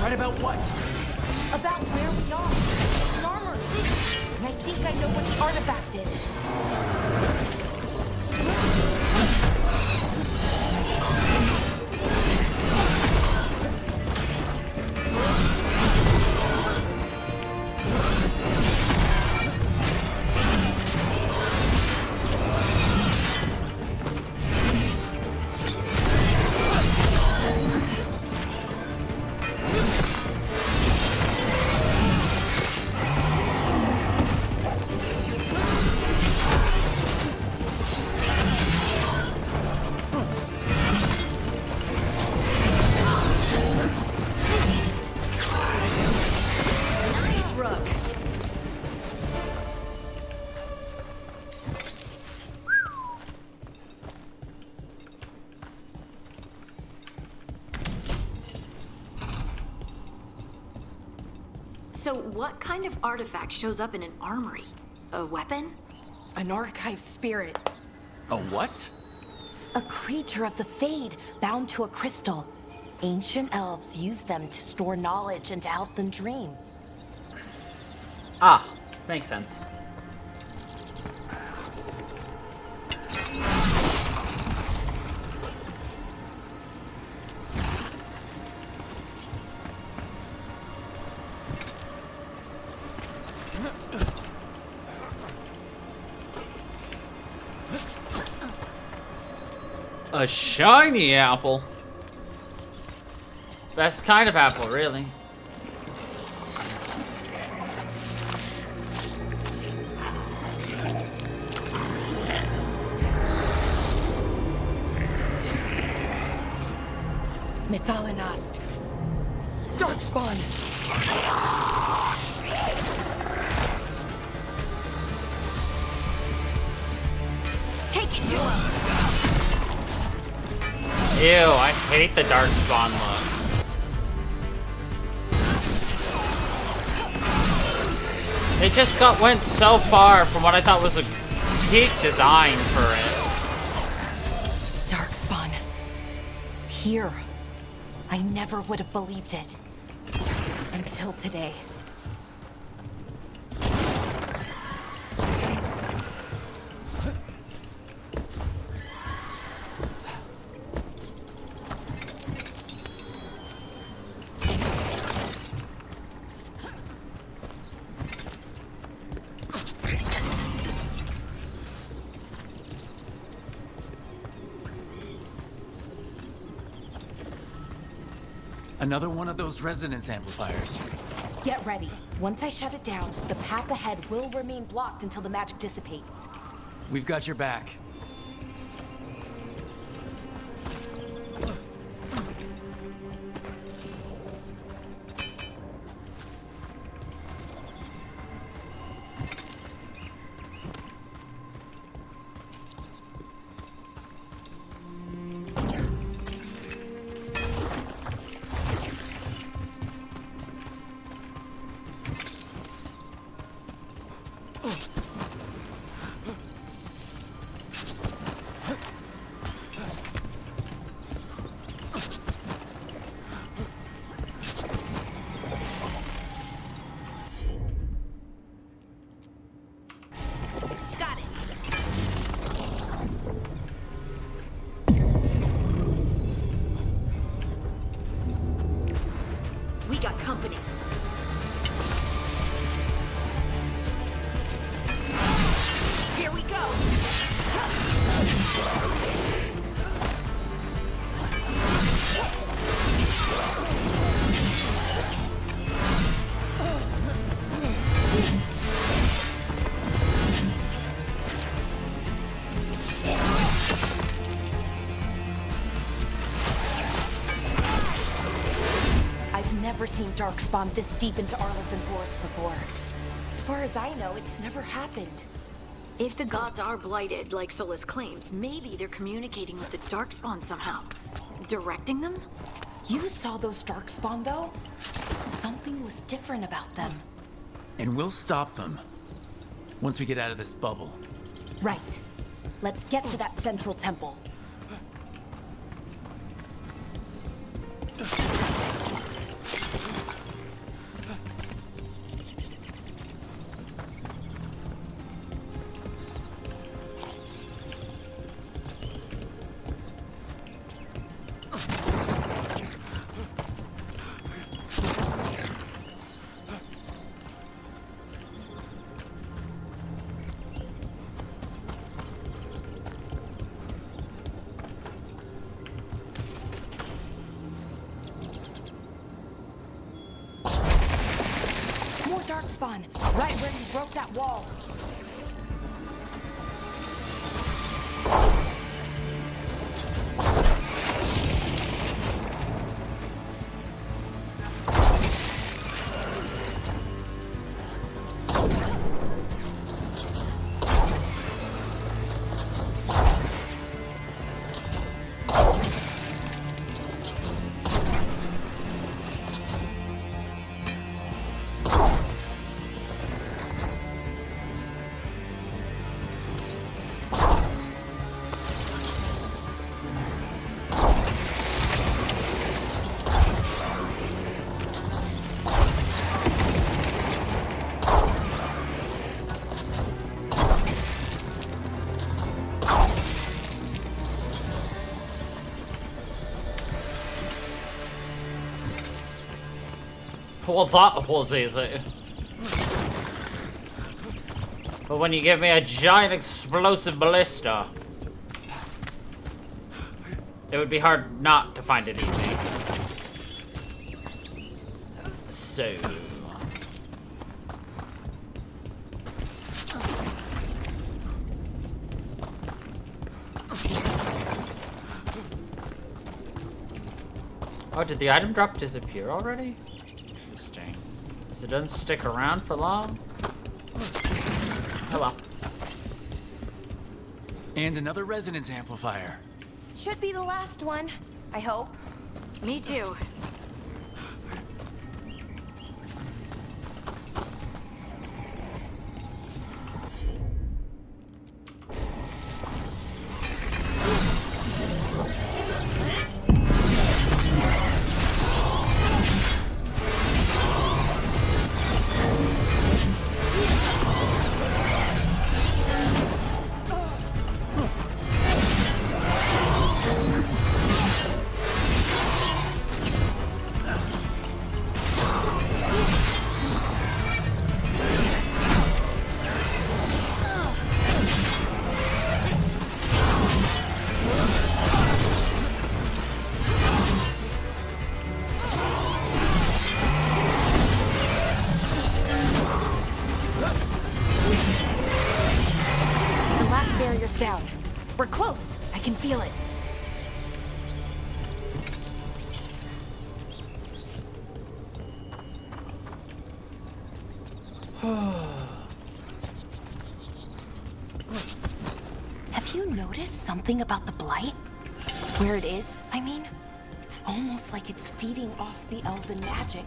Right about what? About where we are. An armory. And I think I know what the artifact is. So what kind of artifact shows up in an armory? A weapon? An archive spirit. A what? A creature of the Fade, bound to a crystal. Ancient elves use them to store knowledge and to help them dream. Ah, makes sense. A shiny apple. Best kind of apple, really. Methalinast. Darkspawn. Take it to him. Ew, I hate the dark spawn look. It just went so far from what I thought was a peak design for it. Darkspawn. Here. I never would have believed it. Until today. Another one of those resonance amplifiers. Get ready. Once I shut it down, the path ahead will remain blocked until the magic dissipates. We've got your back. We got company. Here we go. I've never seen Darkspawn this deep into Arlington Forest before. As far as I know, it's never happened. If the gods are blighted, like Solus claims, maybe they're communicating with the Darkspawn somehow. Directing them? You saw those Darkspawn, though? Something was different about them. And we'll stop them. Once we get out of this bubble. Right. Let's get to that central temple. More darkspawn, right where you broke that wall. Well, that was easy. But when you give me a giant explosive ballista, it would be hard not to find it easy. So... Oh, did the item drop disappear already? Interesting. So it doesn't stick around for long? Oh well. And another resonance amplifier. Should be the last one, I hope. Me too. Down. We're close. I can feel it. Have you noticed something about the blight? Where it is, I mean? It's almost like it's feeding off the elven magic.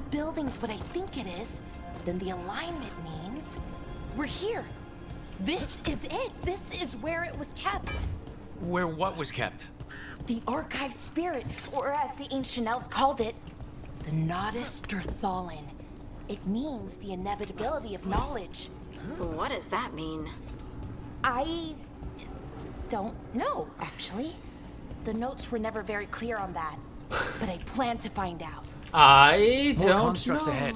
Building's what I think it is, then the alignment means we're here. This is it. This is where it was kept. Where what was kept? The Archive Spirit, or as the ancient elves called it, the Nodus Derthalin. It means the inevitability of knowledge. What does that mean? I don't know, actually. The notes were never very clear on that, but I plan to find out. I More don't constructs know. ahead.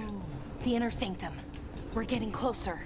The inner sanctum. We're getting closer.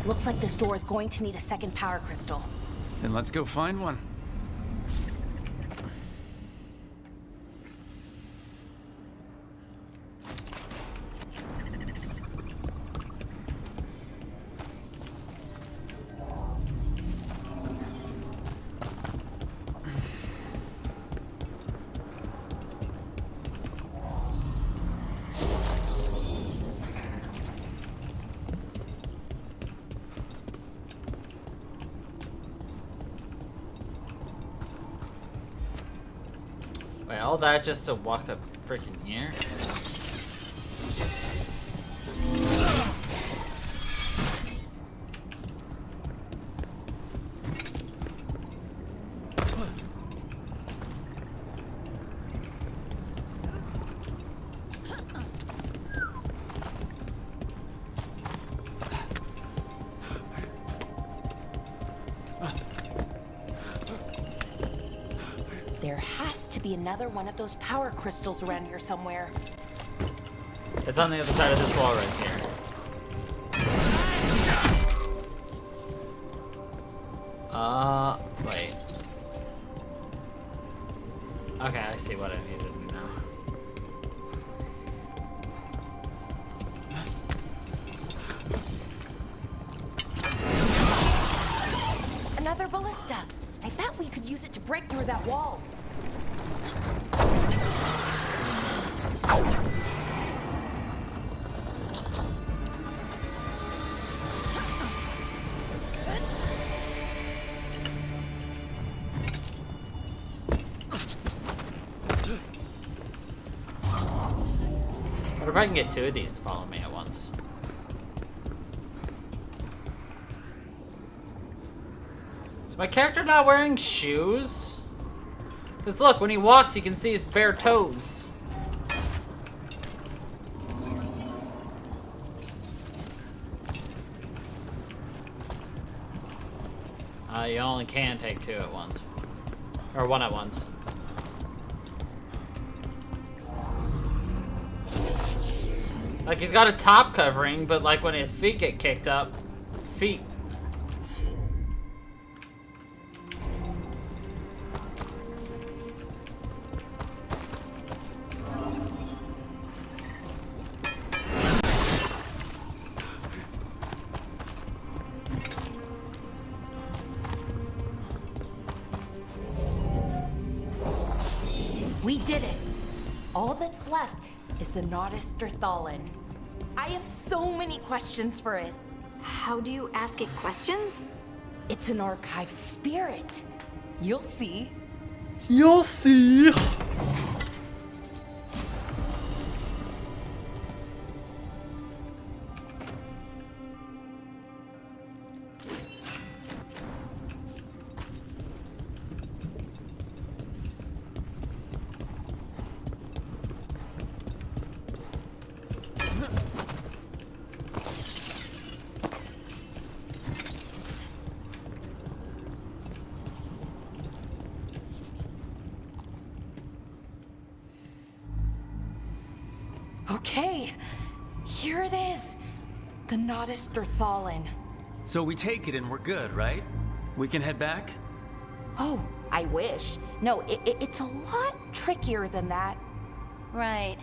Looks like this door is going to need a second power crystal. Then let's go find one. Wait, all that just to walk up freaking here? There has to be another one of those power crystals around here somewhere. It's on the other side of this wall right here. Wait. Okay, I see what I need to do now. Another ballista. I bet we could use it to break through that wall. What if I can get two of these to follow me at once? Is my character not wearing shoes? Because look, when he walks, you can see his bare toes. You only can take two at once. Or one at once. Like, he's got a top covering, but like when his feet get kicked up, feet. We did it. All that's left is the Nodus Derthalin. I have so many questions for it. How do you ask it questions? It's an archive spirit. You'll see. You'll see. Okay, here it is. The Nodus Derthalin. So we take it and we're good, right? We can head back? Oh, I wish. No, it's a lot trickier than that. Right.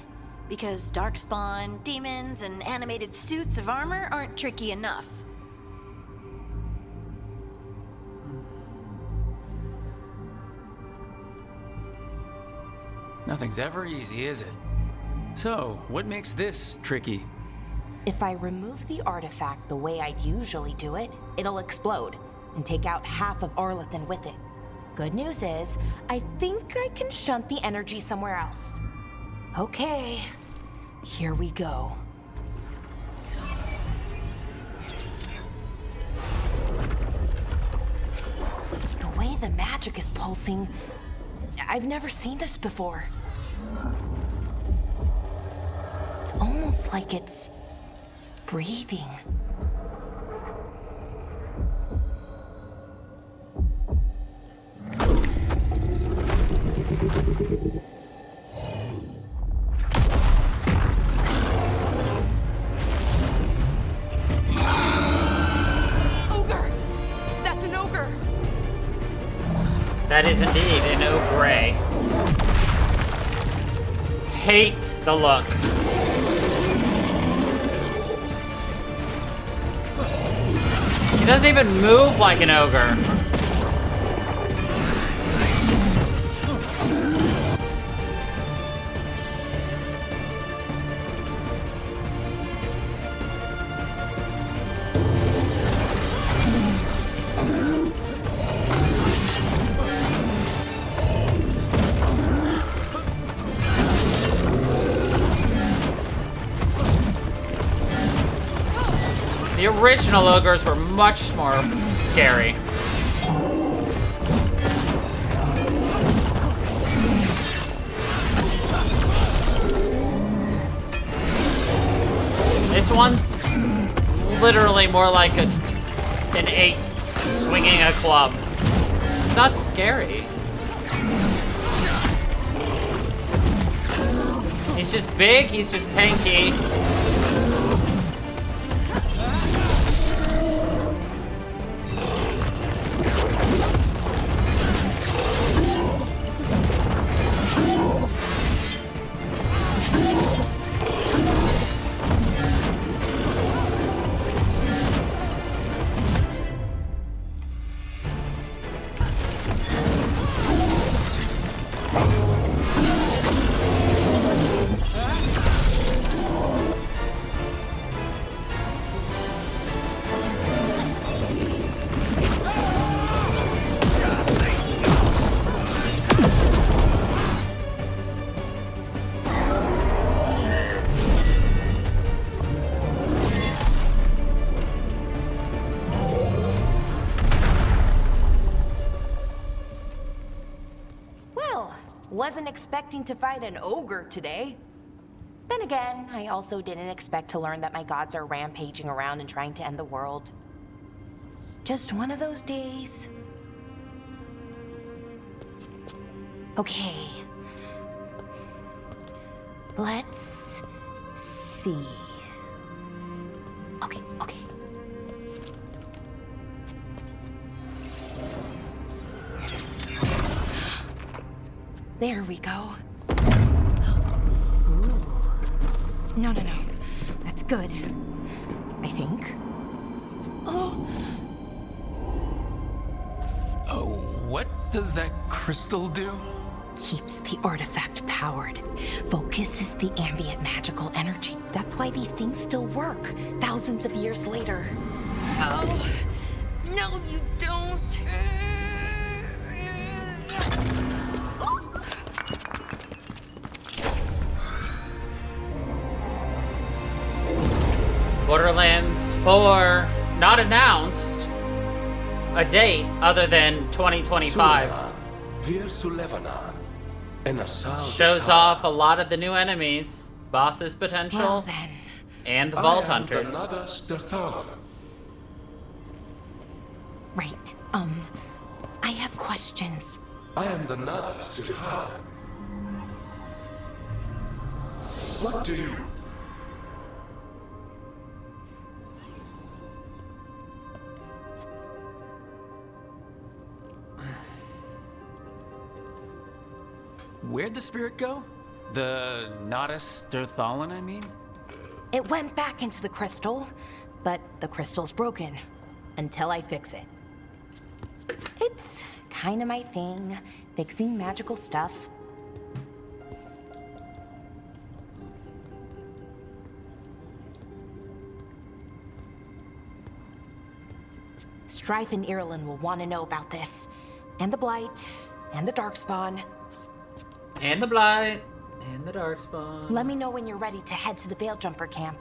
Because darkspawn, demons, and animated suits of armor aren't tricky enough. Nothing's ever easy, is it? So, what makes this tricky? If I remove the artifact the way I'd usually do it, it'll explode and take out half of Arlathan with it. Good news is, I think I can shunt the energy somewhere else. Okay, here we go. The way the magic is pulsing, I've never seen this before. It's almost like it's breathing. Ogre! That's an ogre! That is indeed an ogre. Hate the look. He doesn't even move like an ogre. The original ogres were much more scary. This one's literally more like an ape swinging a club. It's not scary. He's just big, he's just tanky. Wasn't expecting to fight an ogre today. Then again, I also didn't expect to learn that my gods are rampaging around and trying to end the world. Just one of those days. Okay. Let's see. Okay. There we go. Ooh. No. That's good. I think. Oh, what does that crystal do? Keeps the artifact powered. Focuses the ambient magical energy. That's why these things still work, thousands of years later. Oh, no, you don't. Borderlands 4 not announced a date other than 2025. Shows off a lot of the new enemies, bosses potential, well, then. And the Vault Hunters. Right, I have questions. I am the Nodus Derthalin. What do you Where'd the spirit go? The Nodus Derthalin, I mean? It went back into the crystal, but the crystal's broken. Until I fix it. It's kind of my thing, fixing magical stuff. Strife and Ireland will want to know about this. And the Blight, and the Darkspawn. And the Blight, and the Darkspawn. Let me know when you're ready to head to the Veilguard camp.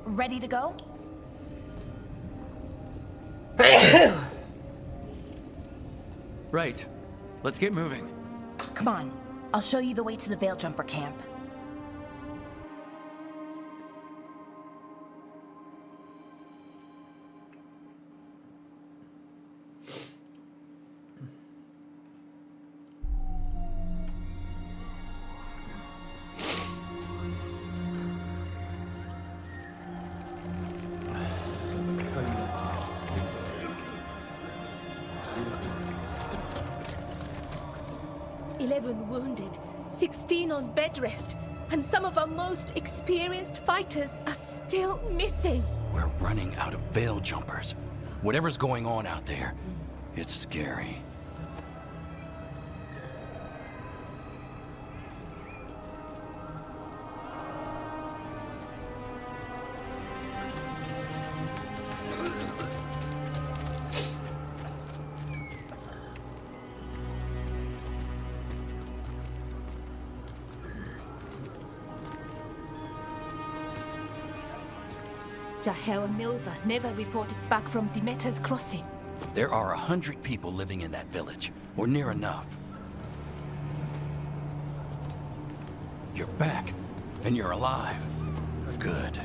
Ready to go? Right. Let's get moving. Come on. I'll show you the way to the Veilguard camp. Wounded, 16 on bed rest, and some of our most experienced fighters are still missing. We're running out of veil jumpers. Whatever's going on out there, it's scary. Jahel and Milva never reported back from Demeter's crossing. There are 100 people living in that village, or near enough. You're back, and you're alive. Good.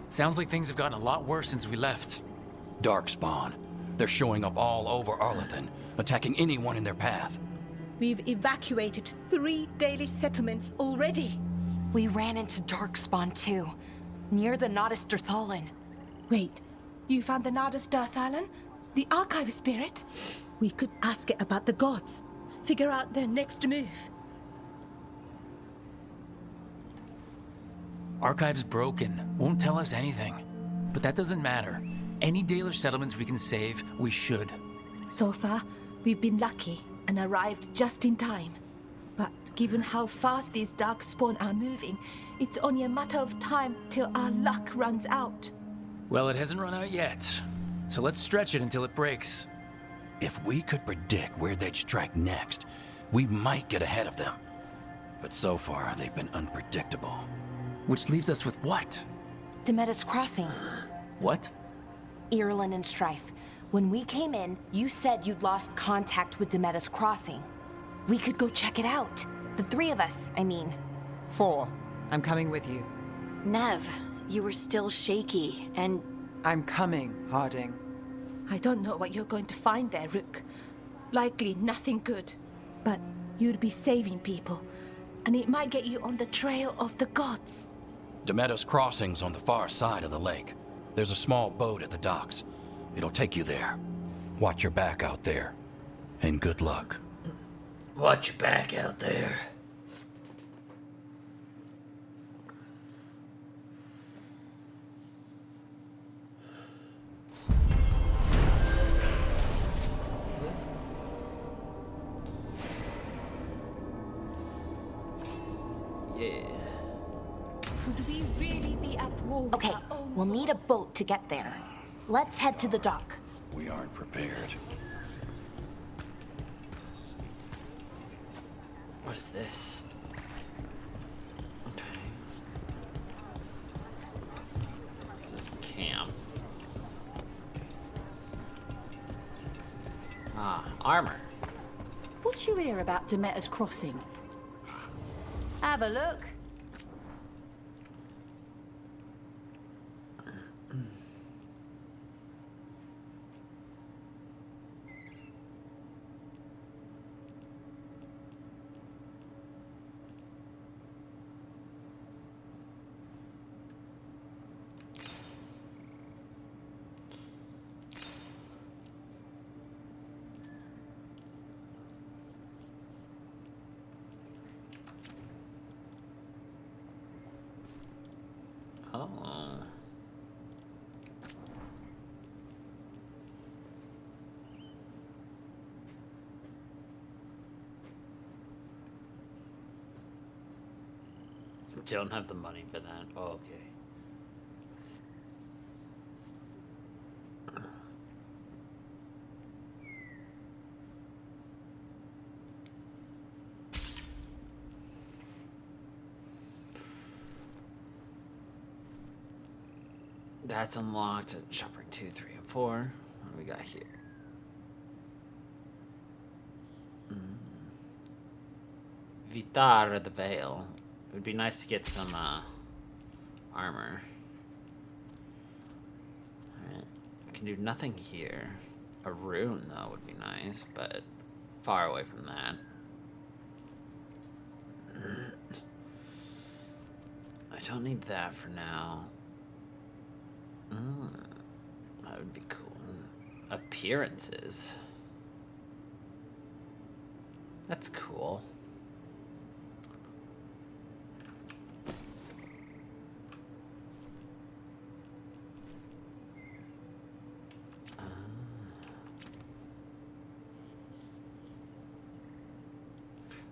Sounds like things have gotten a lot worse since we left. Darkspawn. They're showing up all over Arlathan, attacking anyone in their path. We've evacuated 3 daily settlements already. We ran into Darkspawn too, near the Nodus Derthalin. Wait, you found the Nodus Derthalin? The archive spirit? We could ask it about the gods. Figure out their next move. Archive's broken. Won't tell us anything. But that doesn't matter. Any Dalish settlements we can save, we should. So far, we've been lucky and arrived just in time. But given how fast these Darkspawn are moving, it's only a matter of time till our luck runs out. Well, it hasn't run out yet. So let's stretch it until it breaks. If we could predict where they'd strike next, we might get ahead of them. But so far, they've been unpredictable. Which leaves us with what? Demeter's crossing. What? Ireland and Strife. When we came in, you said you'd lost contact with Demeter's crossing. We could go check it out. The 3 of us, I mean. 4. I'm coming with you. Nev, you were still shaky, and... I'm coming, Harding. I don't know what you're going to find there, Rook. Likely nothing good. But you'd be saving people, and it might get you on the trail of the gods. Demeter's crossing's on the far side of the lake. There's a small boat at the docks. It'll take you there. Watch your back out there. And good luck. Watch your back out there. Yeah. Could we really be at war with Okay, our own we'll need a gods? boat to get there. Let's head to the dock. We aren't prepared. What is this? Okay. This is camp. Ah, armor. What you hear about Demeter's Crossing? Have a look. Oh. Don't have the money for that. Oh, okay. That's unlocked. Shopper 2, 3, and 4. What do we got here? Vitar the Veil. It would be nice to get some armor. Alright. I can do nothing here. A rune, though, would be nice, but far away from that. I don't need that for now. That would be cool. Appearances. That's cool.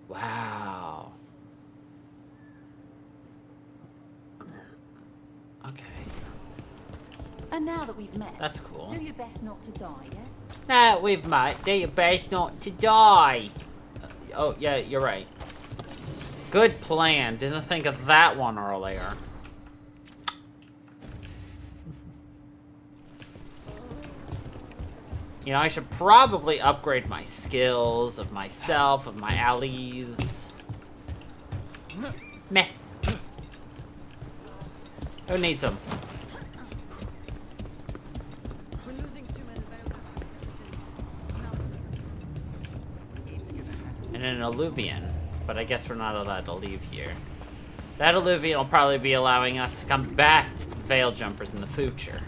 Wow. Okay. And now that we've met, that's cool. Do your best not to die, yeah? Now that we've met, do your best not to die. Oh, yeah, you're right. Good plan. Didn't think of that one earlier. You know, I should probably upgrade my skills of myself, of my allies. Meh. Who needs them? And an alluvian, but I guess we're not allowed to leave here. That alluvian will probably be allowing us to come back to the Veil Jumpers in the future.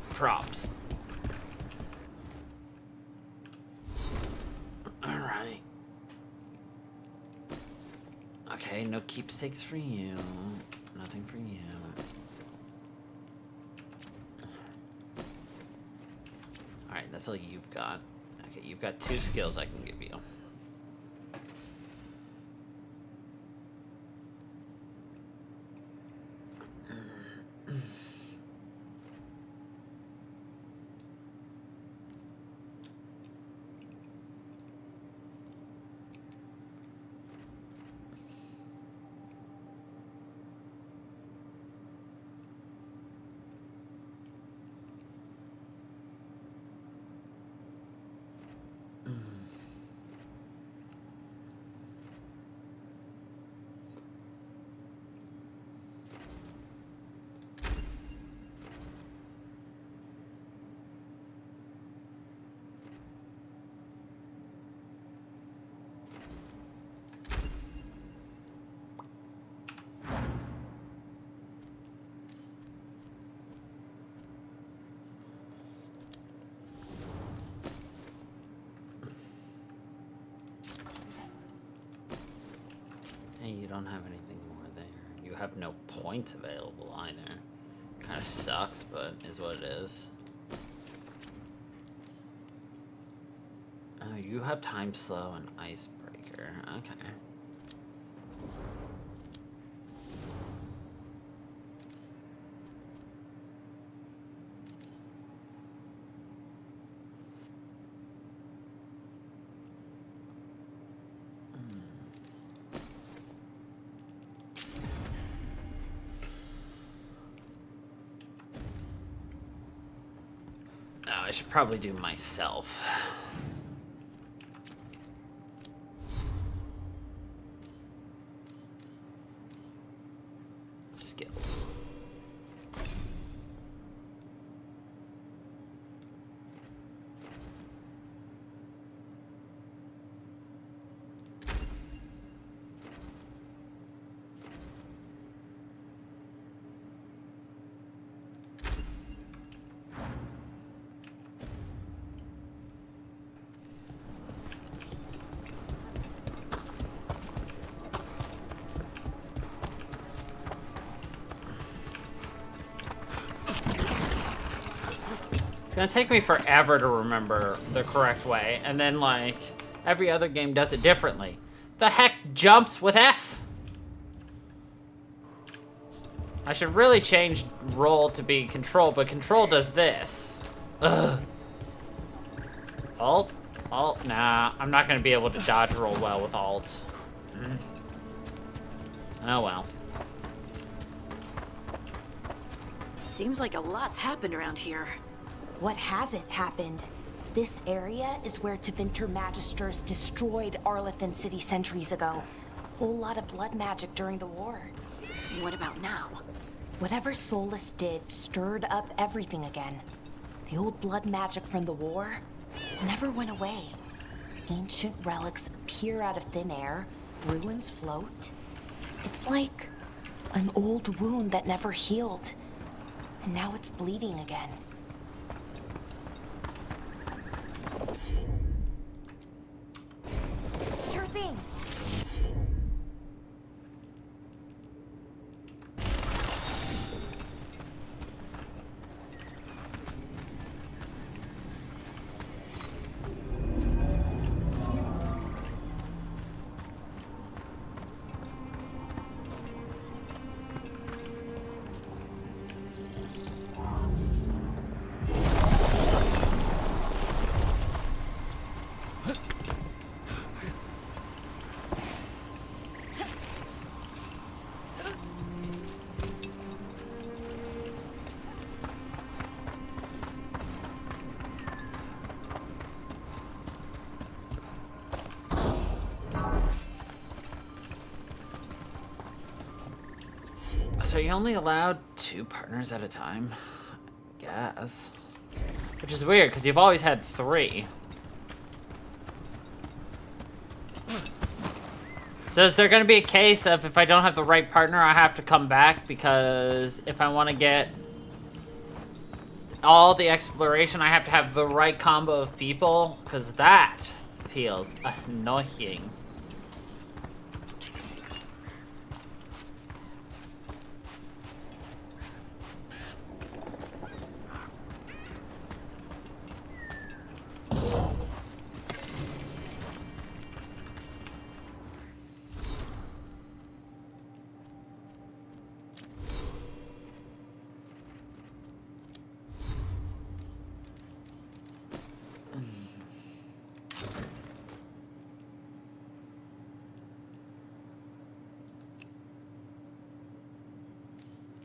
Props. Alright. Okay, no keepsakes for you. Nothing for you. Alright, that's all you've got. Okay, you've got 2 skills I can give you. Hey, you don't have anything more there. You have no points available either. Kind of sucks, but is what it is. Oh, you have time slow and icebreaker. Okay. should probably do myself. Skills. It's gonna take me forever to remember the correct way, and then, like, every other game does it differently. The heck jumps with F? I should really change roll to be control, but control does this. Ugh. Alt? Alt? Nah, I'm not gonna be able to dodge roll well with alt. Oh well. Seems like a lot's happened around here. What hasn't happened? This area is where Tevinter Magisters destroyed Arlethan City centuries ago. Whole lot of blood magic during the war. What about now? Whatever Solus did stirred up everything again. The old blood magic from the war never went away. Ancient relics appear out of thin air, ruins float. It's like an old wound that never healed, and now it's bleeding again. Sure thing. So you only allowed 2 partners at a time? I guess. Which is weird, because you've always had 3. So is there going to be a case of if I don't have the right partner, I have to come back? Because if I want to get all the exploration, I have to have the right combo of people? Because that feels annoying.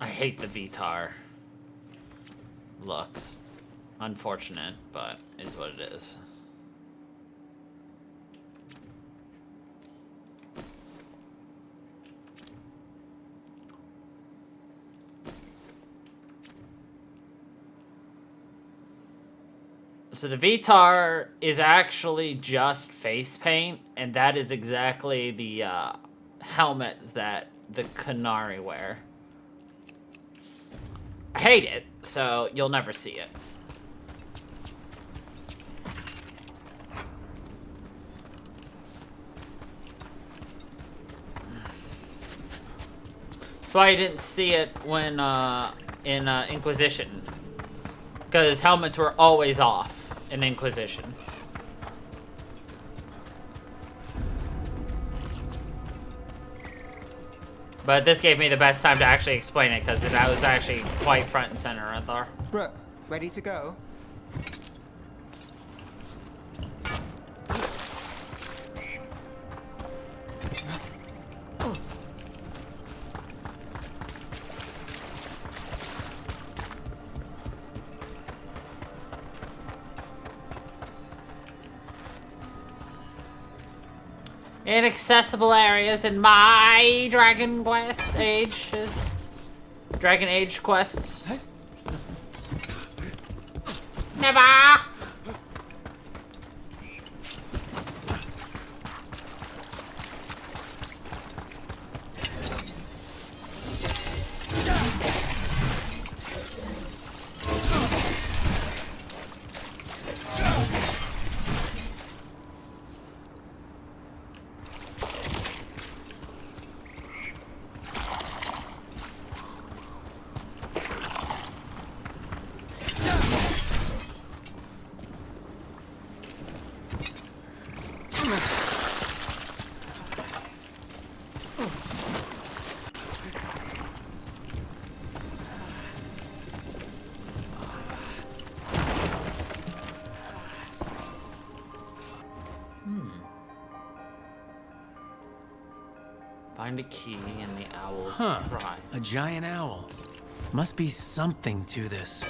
I hate the VTAR looks. Unfortunate, but is what it is. So the VTAR is actually just face paint, and that is exactly the helmets that the Qunari wear. I hate it, so you'll never see it. That's why you didn't see it when in Inquisition, because helmets were always off in Inquisition. But this gave me the best time to actually explain it, because that was actually quite front and center, I thought. Brooke, ready to go? inaccessible areas in my Dragon Age quests. Never. Find a key in the owl's cry. A giant owl. Must be something to this.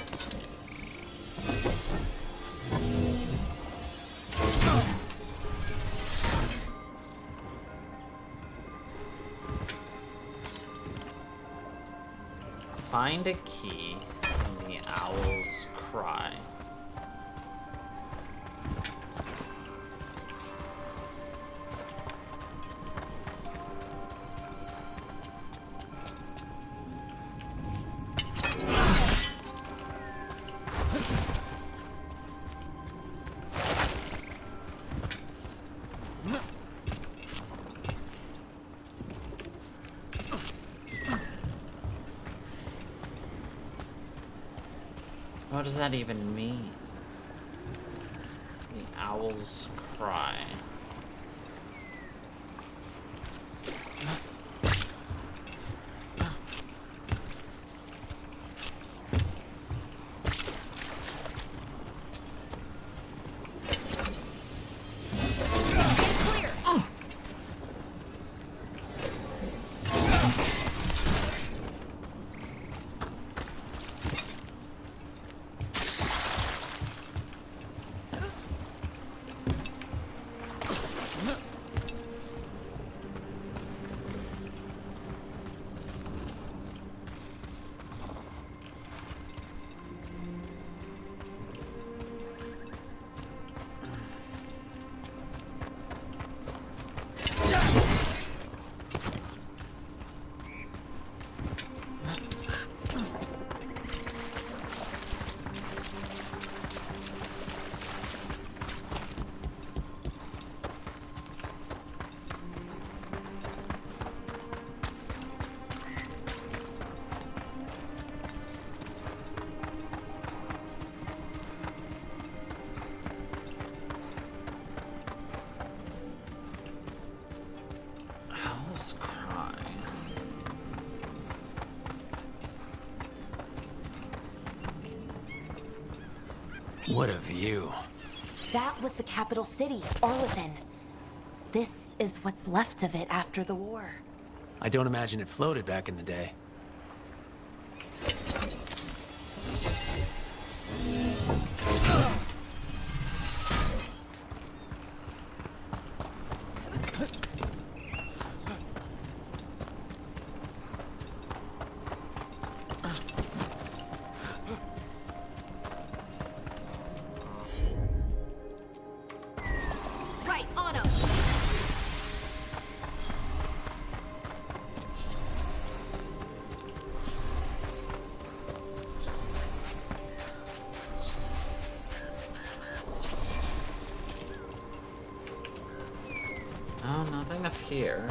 Find a key in the owl's cry. What does that even mean? The owl's cry. Owl's cry. What a view. That was the capital city, Arlethan. This is what's left of it after the war. I don't imagine it floated back in the day. Right on him. Oh, nothing up here.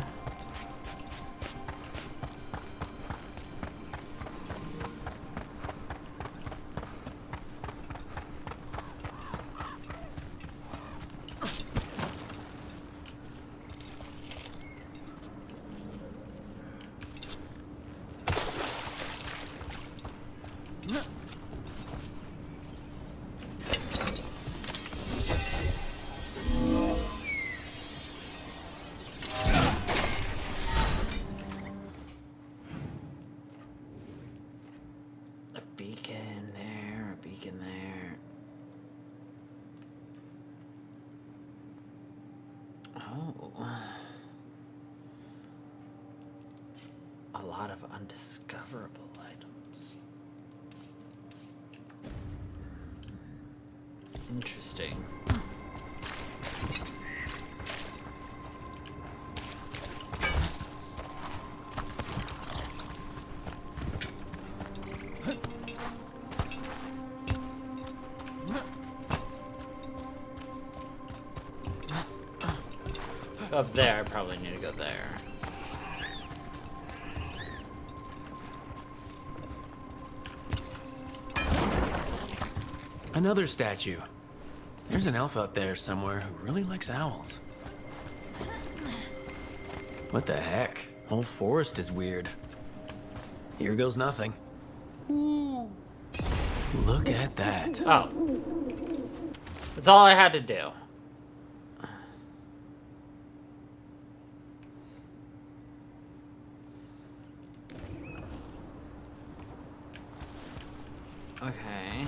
A beacon there, a beacon there. Oh. lot of undiscoverable items. Interesting. Up there, I probably need to go there. Another statue. There's an elf out there somewhere who really likes owls. What the heck? Whole forest is weird. Here goes nothing. Ooh. Look at that. Oh. That's all I had to do. Okay.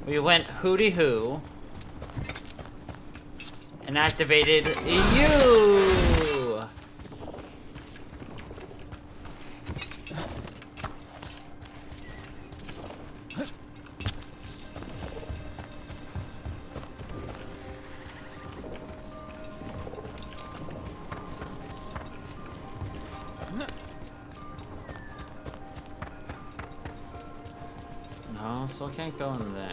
We went hooty-hoo and activated you. No, still can't go in there.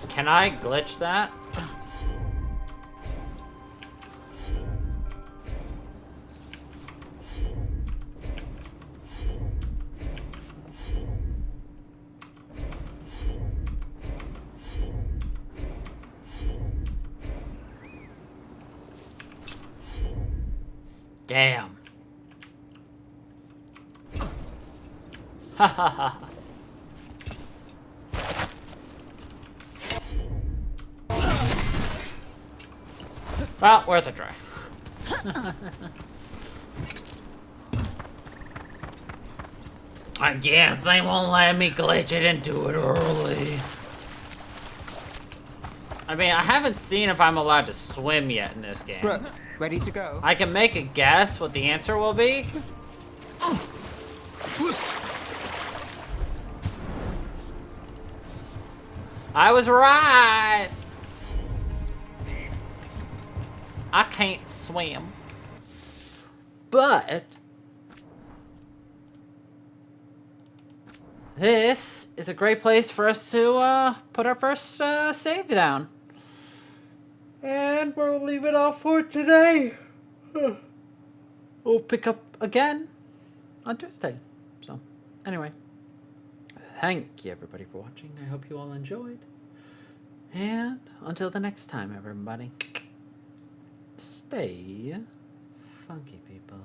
Can I glitch that? Damn. Ha ha ha. Well, worth a try. I guess they won't let me glitch it into it early. I mean, I haven't seen if I'm allowed to swim yet in this game. Brooke, ready to go? I can make a guess what the answer will be. I was right. I can't swim, but this is a great place for us to put our first save down. And we'll leave it off for today. We'll pick up again on Tuesday. So, anyway, thank you everybody for watching. I hope you all enjoyed. And until the next time, everybody. Stay funky, people.